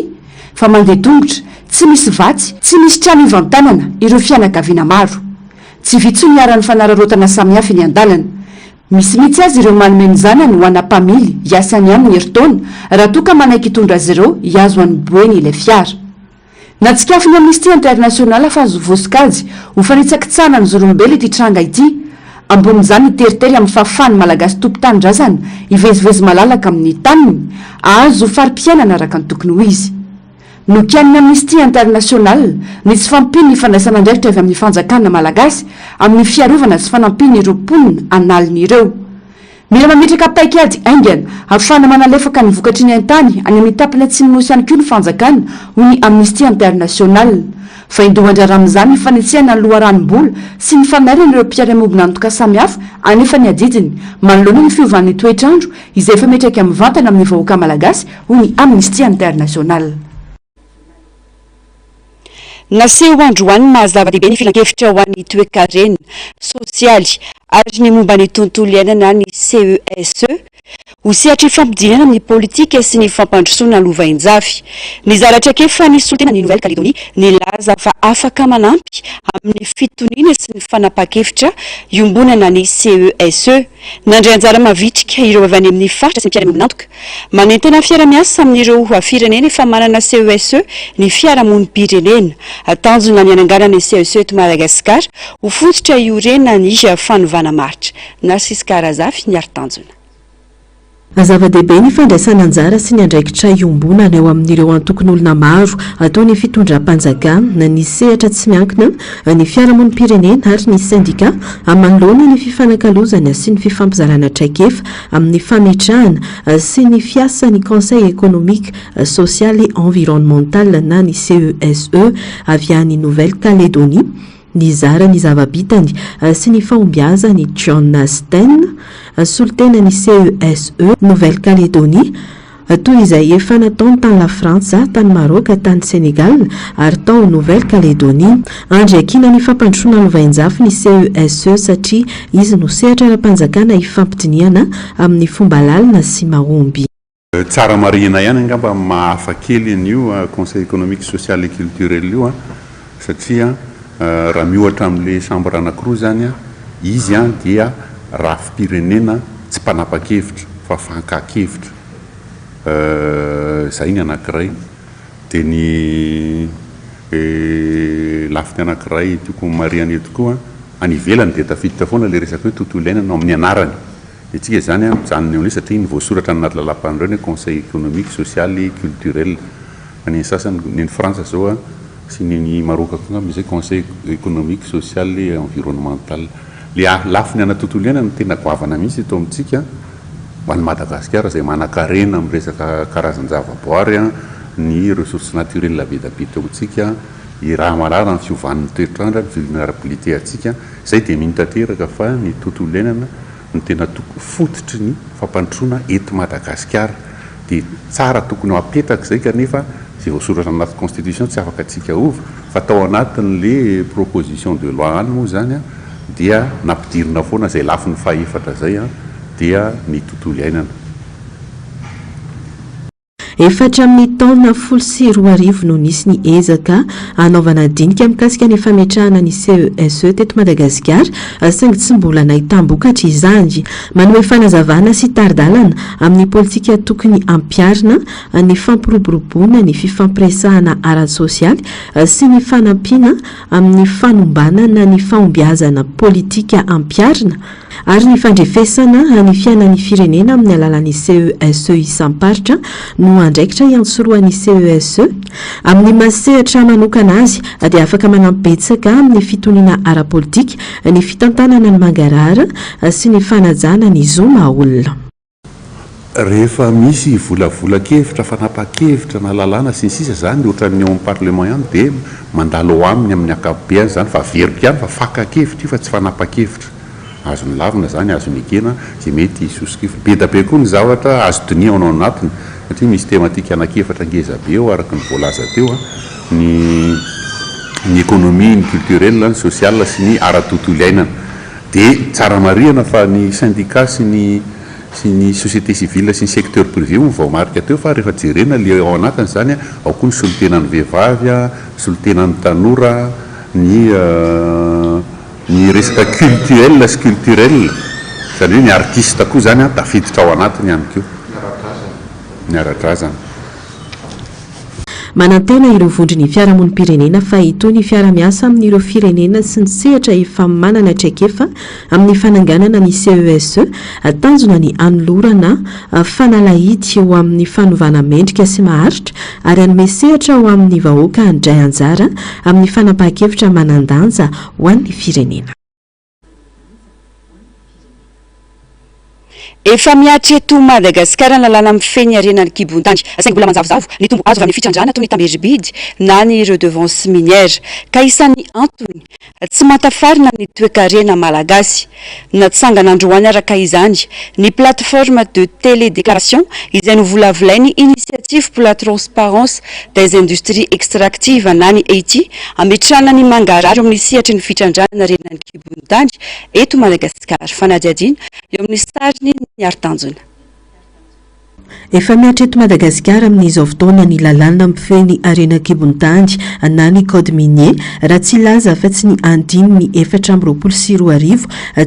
fa mandeha tongotra tsy misy vatsy tsy misy trano ivantanana ireo fianakaviana maro tsy vitso ny aran'ny fanararotana samihafa eny an-dalana misy mitsy azy ireo manome ny zanany ho ana-pamily hiasany amin'ny herintaona raha toa ka manaiky hitondra azy ireo hiazo any boeny ilay fiara natsikafy ny Amnesty International fa azo vosikajy ho fanitsakitsana ny zolombelona ity tranga ity ambon'izany teritery amin'ny fahafahany malagasy tompo-tanindrazana hivezivezy malalaka amin'ny taniny azo fari-piainana araka ny tokony ho izy no kian'ny Amnesty International ny tsy fampiny ny fandraisana andraikitra avy amin'ny fanjakana malagasy amin'ny fiarovana sy fanampiny ireo mponina analiny ireo mila mametraka paikady aingana ahafahana manalefaka ny vokatry ny an-tany any amin'ny tapiny atsimon'osy ihany koa ny fanjakana ho ny Amnesty International fa indohan-drara amin'izany ny fanetsehana ny loharanom-bola sy ny fanairana ireo mpiara-mobina antoka samihafa anefa ny adidiny manoloana ny fiovan'ny toetrandro izay efa metraka amin'ny vantana amin'ny vahoaka malagasy ho ny Amnesty International naseho androany mahazava-dehibe ny filan-kevitra ho an'ny toe-karena sosialy ary ny momba ny tontolo iainana ny CESE ho sehatra fampidinana amin'ny politika sy ny fampandrosoana lovain-jafy ny zaratra kefa ny solotena ny Nouvelle-Calédonie ny laza fa afaka manampy amin'ny fitoniana sy ny fanapa-kevitra iombonana ny CESE nandray anjara mavitrika ireo avy any amin'ny faritra sy ny mpiara-monina antoka manentana fiara-miasa amin'ireo firenena efa manana CESE ny fiarahamonim-pirenena tanjona ny ananganana ny CESE eto Madagasikara ho fototra iorena ny fanovana maritra Narcisse Karazafy ny ari-tanjona Zava-dehibe ny fandraisana anjara sy ny andraikitra iombonana eo amin'ireo antokon'olona maro atao ny fitondram-panjakana ny sehatra tsy miankina ny fiarahamonim-pirenena ary ny sindika amanoloana ny fifanakalozana sy ny fifampizarana traikefa amin'ny fametrahana sy ny fiasan'ny conseil économique social et environnemental na ny CESE avy any Nouvelle-Calédonie ny zara ny zava-bitany sy ny fahombiazany John Sten solitena ny CESE Nouvelle-Calédonie toy izay efa nataony tany la Frantsa, tany Maroc, tany Sénégal ary tao Nouvelle-Calédonie andriakina ny fampandrosoana lovainjafy ny CESE satria izy no sehatra ara-panjakana ifampidiniana amin'ny fomba lalina sy mahomby. Tsara marina ihany angamba mahafa kely an'io conseil économique social et culturel io satria raha miohatra amin'le chambre anankiroa zany izy dia rafim-pirenena tsy mpanapa-kevitra fa fankakevitra zay ny anankiray dia ny lafiny anankiray tiako mariana eto koa any ivelany dia tafiditra foana le resaka hoe tontolo iainana amin'ny anarany itsika zany mijanona eo satria ny voasoratra anaty lalapan'ireny hoe conseil économique social et culturel fa ny sasany ny Frantsa zao sy ny Maroc koa misy conseil économique social et environnemental le lafiny ana tontolo iainana tena goavana mihitsy eto amintsika ho an'ny Madagasikara zay manan-karena amin'ny resaka karazan-javaboary ny ressources naturelles be da be teo amintsika i raha marara ny fiovan'ny toetrandra ny vulnérabilité atsika zay dia mitateraka fa ny tontolo iainana ny tena fototry ny fampandrosoana eto Madagasikara dia tsara tokony ho apetraka zay kanefa zay voasoratra anaty constitution tsy afaka atsika ova fa tao anatin'le proposition de loi any moa zany dia nampidirina foana zay lafiny fahefatra zay dia ny tontolo iainana. Efatra amin'ny taona 14 no nisy ny ezaka anaovana dinika mikasika ny fametrahana ny CESE teto Madagasikara saingy tsy mbola nahitam-bokatra izany manome fanazavana sy taridalana amin'ny politika tokony ampiarina ny fampiroboroboana ny fifampiresahana ara-sosialy sy ny fanampiana amin'ny fanombanana ny fahombiazana politika ampiarina ary ny fandrefesana ny fiainan'ny firenena amin'ny alalan'ny CESE isamparitra no andraikitra iantsoroan'ny CESE amin'ny masehatra manokana azy dia afaka manampibetsaka amin'ny fitoniana ara-politika ny fitantanana ny mangarara sy ny fanajana ny zoma olona. Rehefa misy volavolan-kevitra fanapa-kevitra na lalàna sy ny sisa zany ohatran'ny eo amin'ny parlement ihany dia mandalo aminy amin'ny ankapobeny zany fa veriko ihany fa faka-kevitra io fa tsy fanapa-kevitra azo ny lavina zany azo ny ekena zay mety isosikifo be da be koa ny zavatra azo donia ao anatiny satria misy tematika anakefatra ngeza be eo araka ny voalaza teo ny économie, ny culturelle, ny sociale sy ny ara-tontolo iainana dia tsara marihana fa ny syndicat sy ny société civile sy ny secteur privé vao marika teo fa rehefa jerena le ao anatiny zany ao koa ny solotenan'ny vehivavy solotenan'ny tanora ny resaka culturel sy culturel zany hoe ny artiste koa zany tafiditra ao anatiny ihany koa ny ara-drazana. Manantena ireo vondrony fiarahamonim-pirenena fa itony fiara-miasa amin'ireo firenena sy ny sehatra efa manana traikefa amin'ny fananganana ny CESE tanjona ny anolorana fanalahidy eo amin'ny fanovana mendrika sy maharitra ary anome sehatra ho amin'ny vahoaka handray anjara amin'ny fanapahan-kevitra manandanja ho an'ny firenena. Efa miatra eto Madagasikara ny lalàna mifehy ny arenan'ny kibon-tany saingy mbola manjavozavo ny tombo azo avy amin'ny fitrandrana toy ny tamberibidy na ny redevance minière ka isan'ny antony tsy matafarina ny toe-karena malagasy natsangana androany araka izany ny plateforme de télédéclaration izay novolavolainy initiative pour la transparence des industries extractives na ny Haïti ametrahana ny mangarary amin'ny sihatry ny fitrandrana ny arenan'ny kibon-tany eto Madagasikara fanadiadina eo amin'ny sariny ny artanjona. efa miatreto Madagasikara amin'izao fotoana ny lalàna mifeny arena kibontangy na ny code minier raha tsy laza fa tsy ny andiny ny 424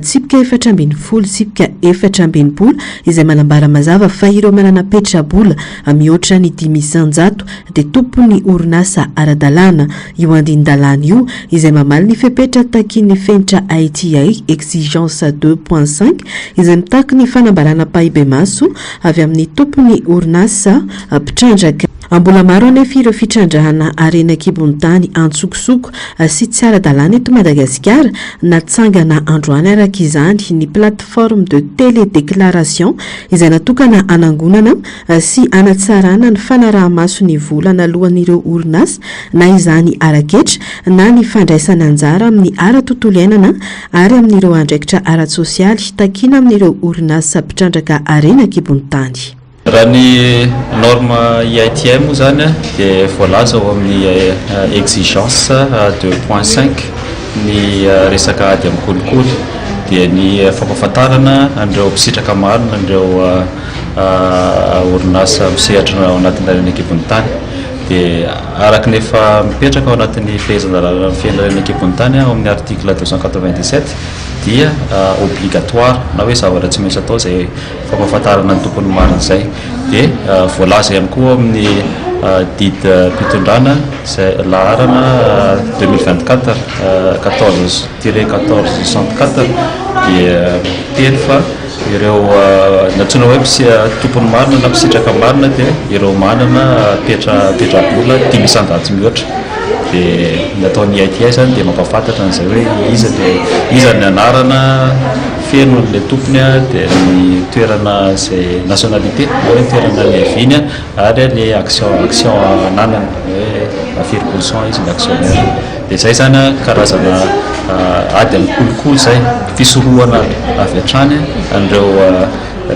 tsipika 420 tsipika 420 izay manambara mazava fa ireo manana petrabola mihoatra ny 500 dia tompony orinasa ara-dalàna io andiny-dalàna io izay mamaly ny fepetra takin'ny fenitra ITI exigence 2.5 izay mitaky ny fanambarana pahibe maso avy amin'ny tompony orinasa mpitrandraka ambola maro anefa ireo fitrandrahana arena kibonitany antsokosoko sy tsy ara-dalàna eto Madagasikara natsangana androany araka izany ny plateforme de télédéclaration izay natokana anangonana sy anatsarana ny fanaraha-maso ny volana alohan'ireo orinasa na izany araketra na ny fandraisana anjara amin'ny ara-tontolo iainana ary amin'ireo andraikitra ara-tsosialy takina amin'ireo orinasa mpitrandraka arena kibonitany. Raha ny norme IITM moa zany dia voalaza ao amin'ny exigence 2.5 ny resaka ady amin'ny kolikoly dia ny fampahafantarana andreo mpisitraka maro andreo orinasa misehatra ao anatin'ny arena kibonitany dia araka nefa mipetraka ao anatin'ny fehezan-dalàna ny fianarana kibonitany ao amin'ny article 297 dia obligatoire na hoe zavatra tsy maintsy atao izay fampahafantarana ny tompony marina izay dia voalaza ihany koa amin'ny didy mpitondrana izay laharana 2024 14-1464 dia teny fa ireo natsoina hoe tompony marina na mpisitraka marina dia ireo manana petrabola 500 mihoatra dia nataony IITI zany dia mampafantatra an'izay hoe iza ny anarana feno le tompony dia ny toerana zay nationalité hoe toerana le viny ary le action ananany hoe afiripolson izy ny actionnaire dia zay zany karazana ady amin'ny kolikoly zay fisorohana avy hatrany andreo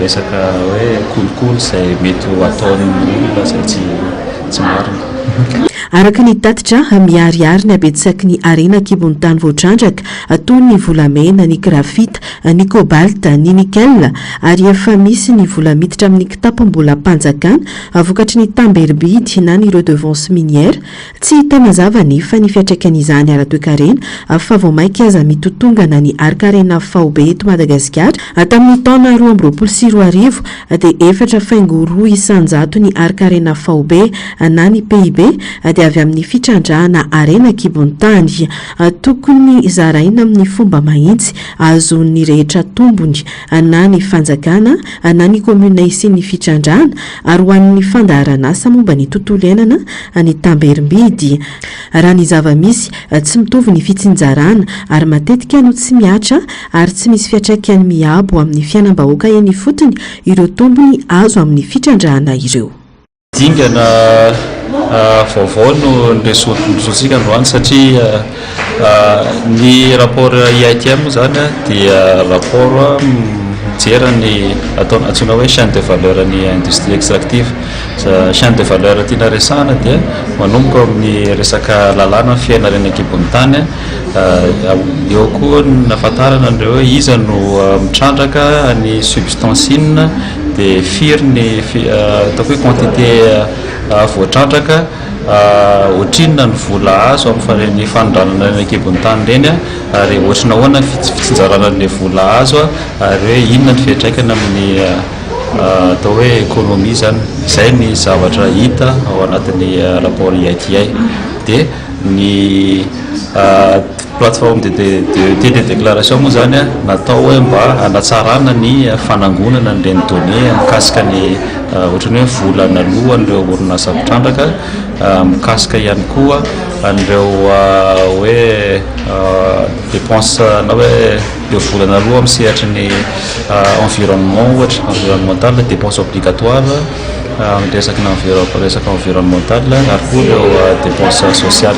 resaka hoe kolikoly zay mety ataony olona zay tsy marina. Araka ny tatitra miariary ny abetsaky ny arena kibonitany voatrandraka toy ny volamena, ny grafita, ny kobalta, ny nikel ary efa misy ny vola miditra amin'ny kitapom-bola mpanjakana vokatry ny tamberbidy na ny redevance minière tsy hita mazava nefa ny fiatraikan'izany ara-toekarena fa vao mainka aza mitotongana ny arkarena faobe eto Madagasikara tamin'ny taona 2024 dia 4.2 isanjato ny arkarena faobe na ny PIB dia avy amin'ny fitrandrahana arena kibonitany tokony zaraina amin'ny fomba mahitsy azon'ny rehetra tombony na ny fanjakana na ny komuna isian'ny fitrandrahana ary ho an'ny fandaharan'asa momba ny tontolo iainana ny tamberimbidy raha ny zava-misy tsy mitovy ny fitsinjarana ary matetika no tsy miatra ary tsy misy fiatraikany miabo amin'ny fiainam-bahoaka eny fotony ireo tombony azo amin'ny fitrandrahana ireo. Dingana vaovao no nresotsika androany satria ny rapport IITM zany dia rapport mijery ny antsoina hoe chaîne de valeur ny industrie extractive. Chaîne de valeur tiana resahana dia manomboka amin'ny resaka lalàna fiainarena kibonitany eo koa nafantarana andreo hoe iza no mitrandraka ny substancine dia firy ny ataoko hoe quantité voatrandraka ohatrinona ny vola azo amin'ny fanondranana ny kibonitany reny ary ohatrina ahoana fitsinjarana ny vola azo ary hoe inona ny fiatraikana amin'ny atao hoe économie zany. Izay ny zavatra hita ao anatin'ny rapport IITI dia ny plateforme de télédéclaration moa zany natao hoe mba hanatsarana ny fanangonana nireny données mikasika ny ohatrany hoe volana aloha an'ireo orinasa mpitrandraka mikasika ihany koa an'ireo hoe dépense na hoe ireo volana aloha misehatra ny environnement ohatra environnemental dépense obligatoire resaka environnemental ary koa ireo dépense sociale.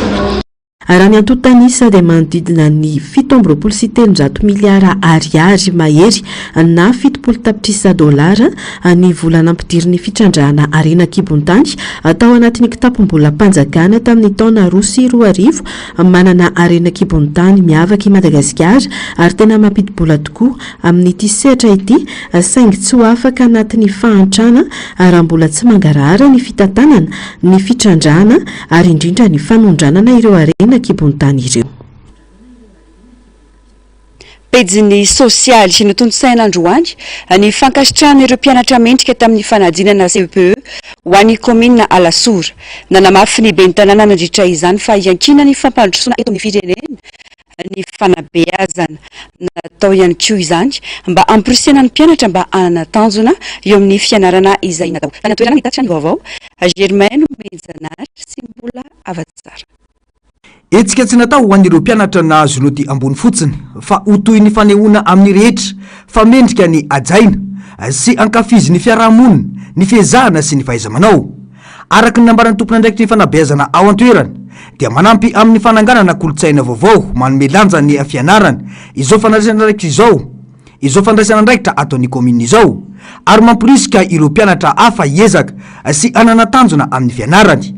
Raha ny antotanisa dia manodidina ny 7.3 miliara ariary mahery na 7 $50 ny volana ampidiriny fitrandrahana arena kibon-tany atao anatin'ny kitapom-bola mpanjakana tamin'ny taona 2020 manana arena kibon-tany miavaka i Madagasikara ary tena mampidi-bola tokoa amin'ity sehatra ity saingy tsy ho afaka anatin'ny fahantrana raha mbola tsy mangarahara ny fitantanana ny fitrandrahana ary indrindra ny fanondranana ireo arena kibon-tany ireo. Pejiny sosialy sy notontosaina androany ny fankasitrahana ireo mpianatra mendrika tamin'ny fanadinana CPE ho an'ny komina Alasora nanamafy ny ben'ny tanàna nandritra izany fa iankinana ny fampandrosoana eto amin'ny firenena ny fanabeazana natao ihany koa izany mba ampirisiana ny mpianatra mba hanana tanjona eo amin'ny fianarana izay natao. Tany an-toerana mitatitra ny vaovao Germaine Menjanatra sy mbola avatsara. Etsika tsy natao ho an'ireo mpianatra nahazo noty ambony fotsiny fa ho toy ny fanehoana amin'ny rehetra fa mendrika ny ajaina sy ankafizy ny fiarahamonina ny fiezahana sy ny fahaiza-manao. Araka ny nambaran'ny tompon'andraikitry ny fanabeazana ao an-toerana dia manampy amin'ny fananganana kolotsaina vaovao manome lanja ny fianarana izao fandraisana andraikitra izao fandraisana andraikitra ataon'ny komina izao ary mampirisika ireo mpianatra hafa hiezaka sy anana tanjona amin'ny fianarany.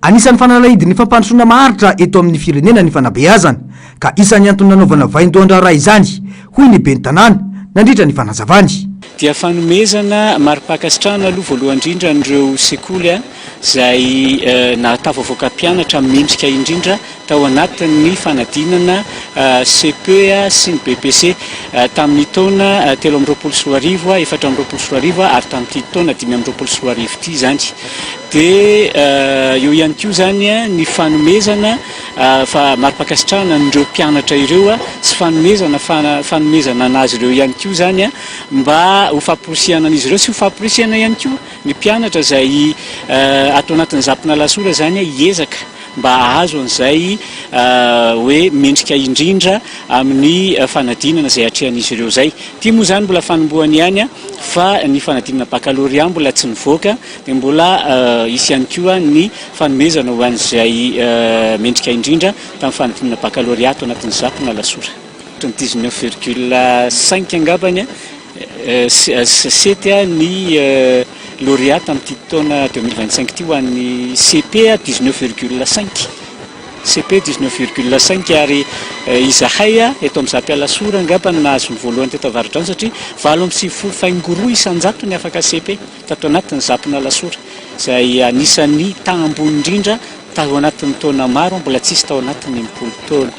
Anisan'ny fanalahidiny fampandrosoana maharitra eto amin'ny firenena ny fanabeazana ka isan'ny antony nanaovana vaindoandra raha izany hoy ny ben'ny tanàna nandritra ny fanazavany. Dia fanomezana mari-pakasitrahana aloha voalohany indrindra n'ireo sekoly izay nahatafavoaka mpianatra mendrika indrindra tao anatin'ny fanadinana CPE sy ny BPC tamin'ny taona 3 ary tamin'ity taona 5 ity zany. Dia eo ihany koa zany ny fanomezana fa mari-pakasitrahana n'ireo mpianatra ireo sy fanomezana anazy ireo ihany koa zany mba ho famporisiana an'izy ireo sy ho famporisiana ihany koa ny mpianatra izay atao anatin'ny zapina Alasora zany hiezaka mba ahazo an'izay hoe mendrika indrindra amin'ny fanadinana izay atrehan'izy ireo zay. Ity moa zany mbola fanombohany ihany fa ny fanadinana baccalauréat mbola tsy nivoaka dia mbola isy ihany koa ny fanomezana ho an'izay mendrika indrindra tamin'ny fanadinana baccalauréat atao anatin'ny zapina Alasora. 19,5 angambany 7 ny lauréat tamin'ity taona 2025 ity ho an'ny CP 19,5 CP 19,5 ary izahay eto amin'ny zapy Alasora angambany nahazo ny voalohany teto avaratra satria 7,4 isanjato ny afaka CP tato anatin'ny zapina Alasora izay anisan'ny tambony indrindra tao anatin'ny taona maro mbola tsisy tao anatin'ny 10 taona.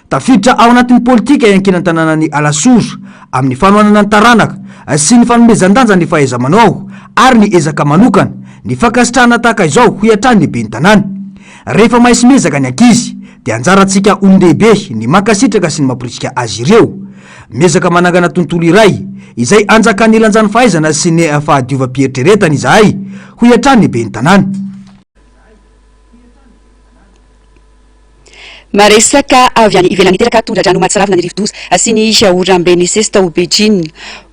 Tafiditra ao anatin'ny politika iankinany tanànany Alasora amin'ny fanohanana ny taranaka sy ny fanomezan-danja ny fahaiza-manao ary ny ezaka manokana ny fankasitrahana tahaka izao ho iantrany ny ben'ny tanàna. Rehefa maisimezaka ny ankizy dia anjarantsika olon-dehibe ny mankasitraka sy ny mampirisika azy ireo. Mezaka manangana tontolo iray izay anjaka ny lanjan'ny fahaizana sy ny fahadiova-pieritrretana izahay ho iantrany ny ben'ny tanàna. Maresaka avy any ivelany teraka tondradrano Matsiravina ny Rivodoza sy ny Orambe Sesta Obejin.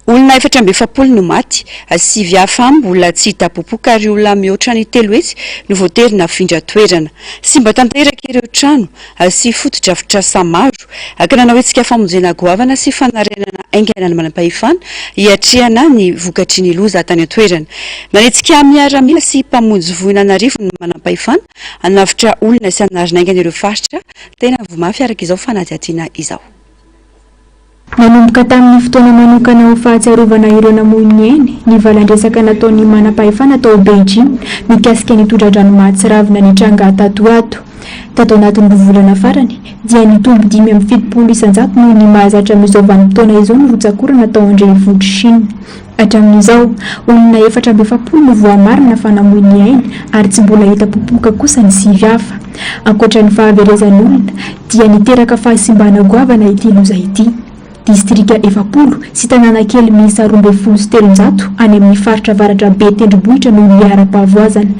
Olona 470 no maty, 9 hafa mbola tsy hita popoka ary olona mihoatra ny 3 hetsy no voaterina afindra toerana. Simba tanteraka ireo trano sy foto-drafitrasa maro ka nanao hetsika famonjena goavana sy fanarenana aingana ny manam-pahefana hiatrehana ny vokatry ny loza tany an-toerana. Nanetsika miaramila sy mpamonjy voinanarivo ny manam-pahefana hanavitra olona sy hanarina aingana ireo faritra tena vomafy araka izao fanadihadiana izao. Nanomboka tamin'ny fotoana manokana ho fahatsiarovana ireo namoiny eny ny valan-dresaka nataon'ny manam-pahefana tao Beijing mikasika ny tondradrano Matsiravina ny tranga Tatoato. Tato anatin'ny volana farany dia nitombo 570 isanjato noho ny mahazatra amin'izao vanim-potoana izao ny rotsakorana tao Andrenivohitra Chine. Hatramin'izao olona 470 no voamarina fa namoiny ainy ary tsy mbola hita popoka kosa ny 9 hafa. Ankoatra ny fahaverezan'olona dia niteraka fahasimbana goavana ity loza ity. Distrika 70 sy tanàna kely miisa 12 sy 300 any amin'ny faritra avaratra be tendrombohitra no miara-pahavoazana.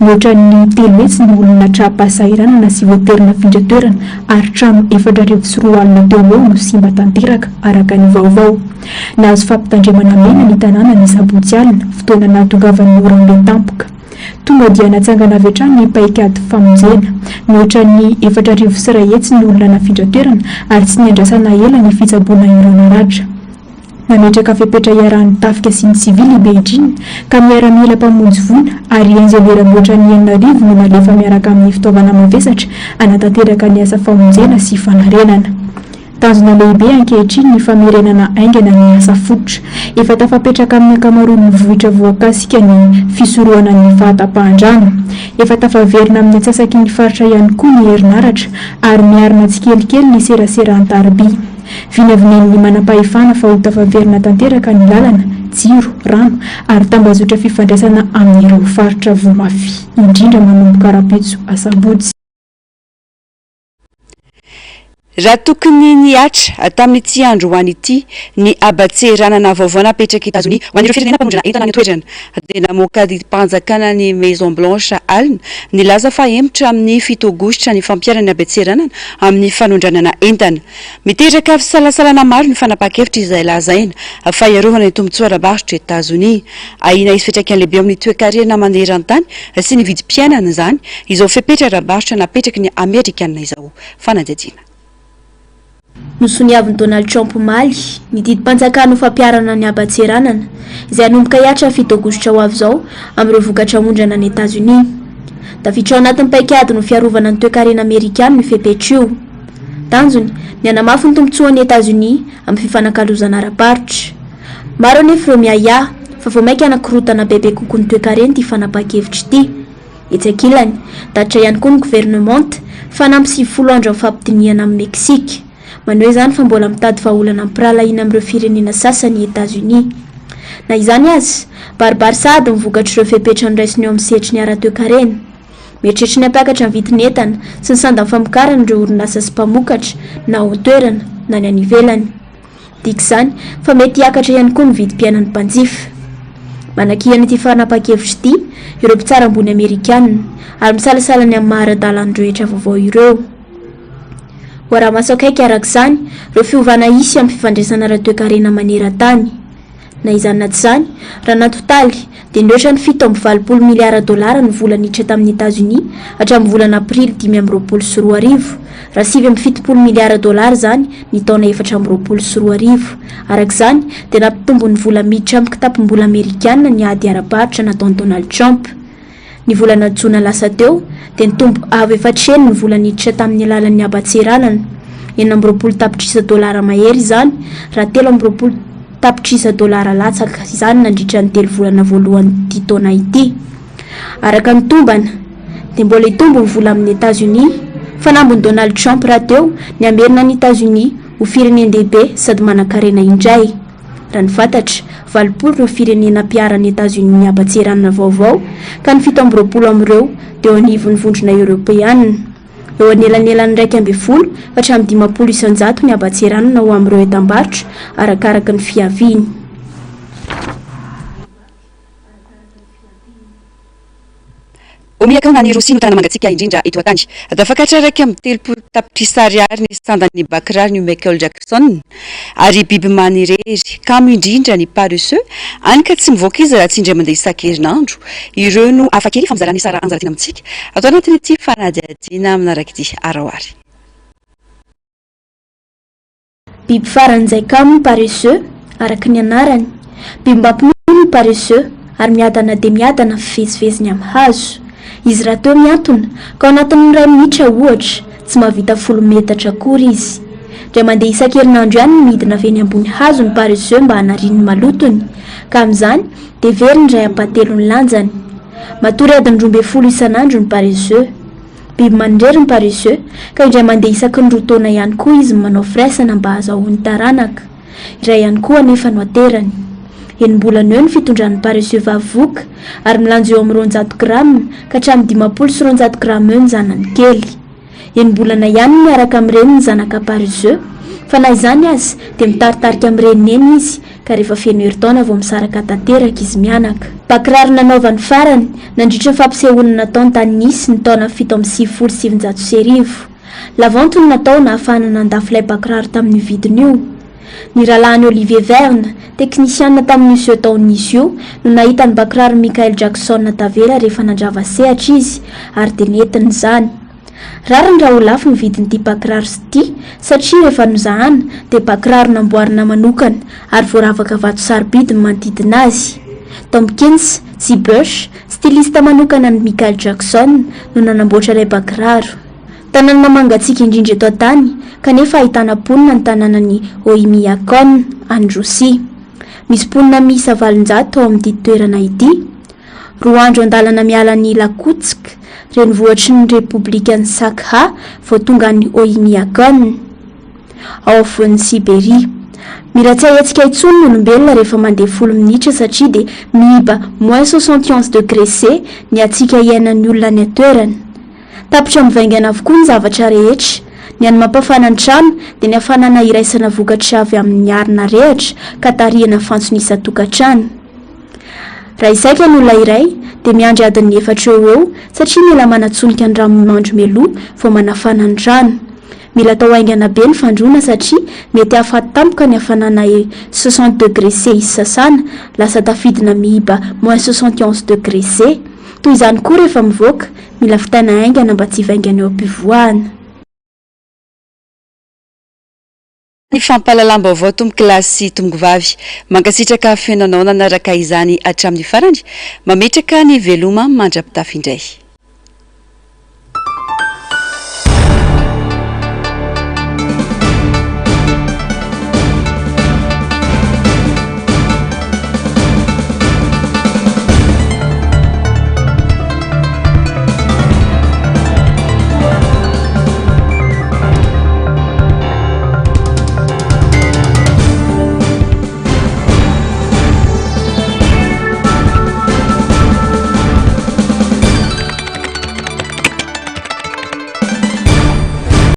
Mihoatra ny 3 hetsy ny olona trapasahiranana sy voaterina afindra-toerana ary trano 404 alina teo eo no simba tanteraka araka ny vaovao. Nahazo fampitandremana mena ny tanàna ny sabotsy alina fotoana nahatongavan'ny Orambe tampoka. Tonga dia natsangana avy hatrany ny paikady famonjena. Mihoatra ny 4,000 sy 1 hetsy ny olona nafindra toerana ary tsy niandrasana ela ny fitsaboana irana ratra. nametraka fepetra iarahany tafika sy ny sivily Beijing ka miara-mila mpamonjy vola ary enjeliramboatra ny 4,000 no nalefa miaraka amin'ny fitaovana mavesatra anatanteraka ny asa famonjena sy fanarenana. Tanjona lehibe ankehitriny ny famerenana aingana ny asa fototra efa tafapetraka amin'ny ankamaroan'ny vohitra voakasika ny fisorohana ny fahatapahan-drano, efa tafaverina amin'ny atsasaky ny faritra ihany koa ny herinaratra ary miarina tsikelikely ny serasera an-tariby. Vinavinain'ny manam-pahefana fa ho tafaverina tanteraka ny lalana, jiro, rano ary tambazotra fifandraisana amin'ireo faritra voamafy, indrindra manomboka rapetso asabotsy. Raha tokony niatra tamin'ity andro ho an'ity ny abatseranana vaovao napetraka Etazonia ho an'ireo firenena mpamonjena entana any an-toerana dia namoaka mpanjakana ny Maison Blanche Alina nilaza fa hemotra amin'ny 7 Aogositra ny fampiarana abatseranana amin'ny fanondranana entana. Miteraka fisalasalana maro ny fanapa-kevitra izay lazaina fa iarovana ny tombotsoa-barotra Etazonia. Ahina izy fitraikany lehibe amin'ny toe-karena maneran-tany sy ny vidim-piainana izany izao fepetra ara-barotra napetraky ny Amerikanina izao fanadihadiana. Nosoniavin'i Donald Trump maly ny didim-panjakana ho fampiarana ny abatseranana izay hanomboka hiatra 7 Aogositra ho avy izao amin'ireo vokatra mondrana ny Etazonia. Tafiditra ao anatin'ny paikady no fiarovana ny toe-karena Amerikana ny fepetra io. Tanjony ny hanamafy ny tombotsoan'ny Etazonia amin'ny fifanakalozana ara-barotra. Maro anefa ireo miahiahy fa vao maika anankorontana bebe kokoa ny toe-karena ity fanapa-kevitra ity. Etsy ankilany datra ihany koa ny gouvernemanta fa nampy 90 andro amin'ny fampidinihana amin'ny Meksika. Manoe izany fa mbola mitady vahaolana ampirahalaina amin'ireo firenena sasany Etazonia. Na izany azy, baribary sady mivokatra ireo fepetra niraisiny eo amin'ny sehatry ny ara-toe-karena. Mieritreritra ny hampiakatra ny vidin'entana sy ny sandany famokarana ireo orinasa sy mpamokatra na ao an-toerana na ny any ivelany. Diak'izany fa mety hiakatra ihany koa ny vidim-piainan'ny mpanjifa. Manakihana ity fanapa-kevitra ity ireo mpitsara ambony Amerikanina ary misalasala ny amin'ny maharadalany rehetra vaovao ireo. Ho raha maso akaiky arak'izany ireo fiovana isy amin'ny fifandraisana ara-toe-karena maneran-tany. Na izany na tsy izany, raha natotaly dia nioatra ny 7.20 miliara dolara ny vola niditra tamin'ny Etazonia hatramin'ny volana Aprily 2022. Raha 7.70 miliara dolara zany ny taona 2022. Arak'izany dia nampitombo ny vola miditra amin'ny kitapom-bola Amerikanina ny ady ara-barotra nataon'i Donald Trump. Ny volana Jona lasa teo dia nitombo avy efatreny ny vola niditra tamin'ny alalan'ny abatseranana. 9.20 tapitrisa dolara mahery izany raha 3.20 tapitrisa dolara latsaka izany nandritra ny 3 volana voalohan'ity taona ity. Araka ny tombana dia mbola hitombo ny vola amin'ny Etazonia fa nambony Donald Trump raha teo ny amerina ny Etazonia ho firenendehibe sady manan-karena indray. Raha ny fantatra 20 ireo firenena mpiara-ny Etazonia ny abatseranana vaovao ka ny 7.20 amin'ireo dia eo anivon'ny vondrona Europeanina. Eo anelanelany 1.20 hatramin'ny 50% ny abatseranana ho amin'ireo etam-barotra arakaraka ny fiaviany. Omiakana ny Rosia no tana mangatsika indrindra eto atany. Dafakatra raiky amin'ny 3 tapitrisa ariary ny sandan'ny bakirary ny Michael Jackson ary biby manirery kamo indrindra ny paresseux any ka tsy mivoaka izy raha tsy indray mandeha isan-kerinandro. Ireo no afakely famizarany sara anjaratina amintsika atao anatin'ny ity fanadihadiana aminaraka ity araoary. Biby faran'izay kamo ny paresseux araka ny anarany. Biby mampinono ny paresseux ary miadana dia miadana fiveziveziny amin'ny hazo. Izy raha teo miantona ka ao anatin'ny 2 minitra ohatra tsy mahavita 10 metatra akory izy. Ndray mandeha isan-kerinandro ihany ny midina avy eny ambony hazo ny paresseux mba hanariany malotony ka amin'izany dia very ndray ampatelo ny lanjany. Matory adiny 12 isan'andro ny paresseux. Biby mandrery ny paresseux ka indray mandeha isaky ny 2 taona ihany koa izy manao firaisana mba azahoany taranaka. Iray ihany koa anefa no aterany. Enim-bolana eo ny fitondran'ny paresseux vavoaka ary milanjo eo amin'ny 200 gramma ka hatramin'ny 50 sy 200 gramma eo ny zanany kely. Enim-bolana ihany miaraka amin'ireny ny zanaka paresseux fa na izany azy dia mitaritarika amin'ireny eny izy ka rehefa feno herintaona vao misaraka tanteraka izy mianaka. Bakirary nanaovany farany nandritra ny fampisehoana nataony tany Nice ny taona 7.709. Lavanto ny natao na ahafahana nandafy ilay bakirary tamin'ny vidiny io. Ny rahalahin'i Olivier Verne, teknisianina tamin'ny iso tao Nice io, no nahita ny bakirary Michael Jackson tavela rehefa nandrava sehatra izy ary dia nentiny izany. rariny raha ho lafo ny vidin'ity pakiraro sy ity satria rehefa nozahana dia pakiraro namboarina manokana ary voaravaka vato sarobidy ny manodidina azy. Tom Kins, Zibush, styliste manokana ny Michael Jackson no nanamboatra ilay pakiraro. Tanàna mamangatsika indrindra eto an-tany kanefa ahitana ponina ny tanànan'ny Oymyakon any Rosia. Misy ponina miisa 700 ao amin'ity toerana ity. Roa andro andalana miala ny Lakotsk, renivohitry ny Repoblikan'ny Sakha vao tonga ny Oymyakon ao afovoan'ny Siberia. Miratsy hetsika intsony ny olombelona rehefa mandeha 10 minitra satria dia miiba -71°C ny atsika iainan'ny olona ny atoerana. Tapitra mivaingana avokoa ny zavatra rehetra. Ny any mampafana ny trano dia ny hafanana iraisana vokatra avy amin'ny arina rehatra ka tarihana fantsonisa tokantrano. Raha isaika ny olona iray dia miandry adiny 4 eo satria mila manatsonika ny rano mandro meloa vao manafana ny trano. Mila atao haingana be ny fandroana satria mety hahafatampoka ny hafanana 60°C sasana lasa tafidina miiba -71°C. Toy izany koa rehefa mivoaka mila fitaina haingana mba tsy hivaingana eo am-pivoahana. Ny fampahalalam-baovao tomboky lahy sy tomboky vavy mankasitraka fenanao nanaraka izany hatramin'ny farany mametraka ny veloma mandrapitafy indray.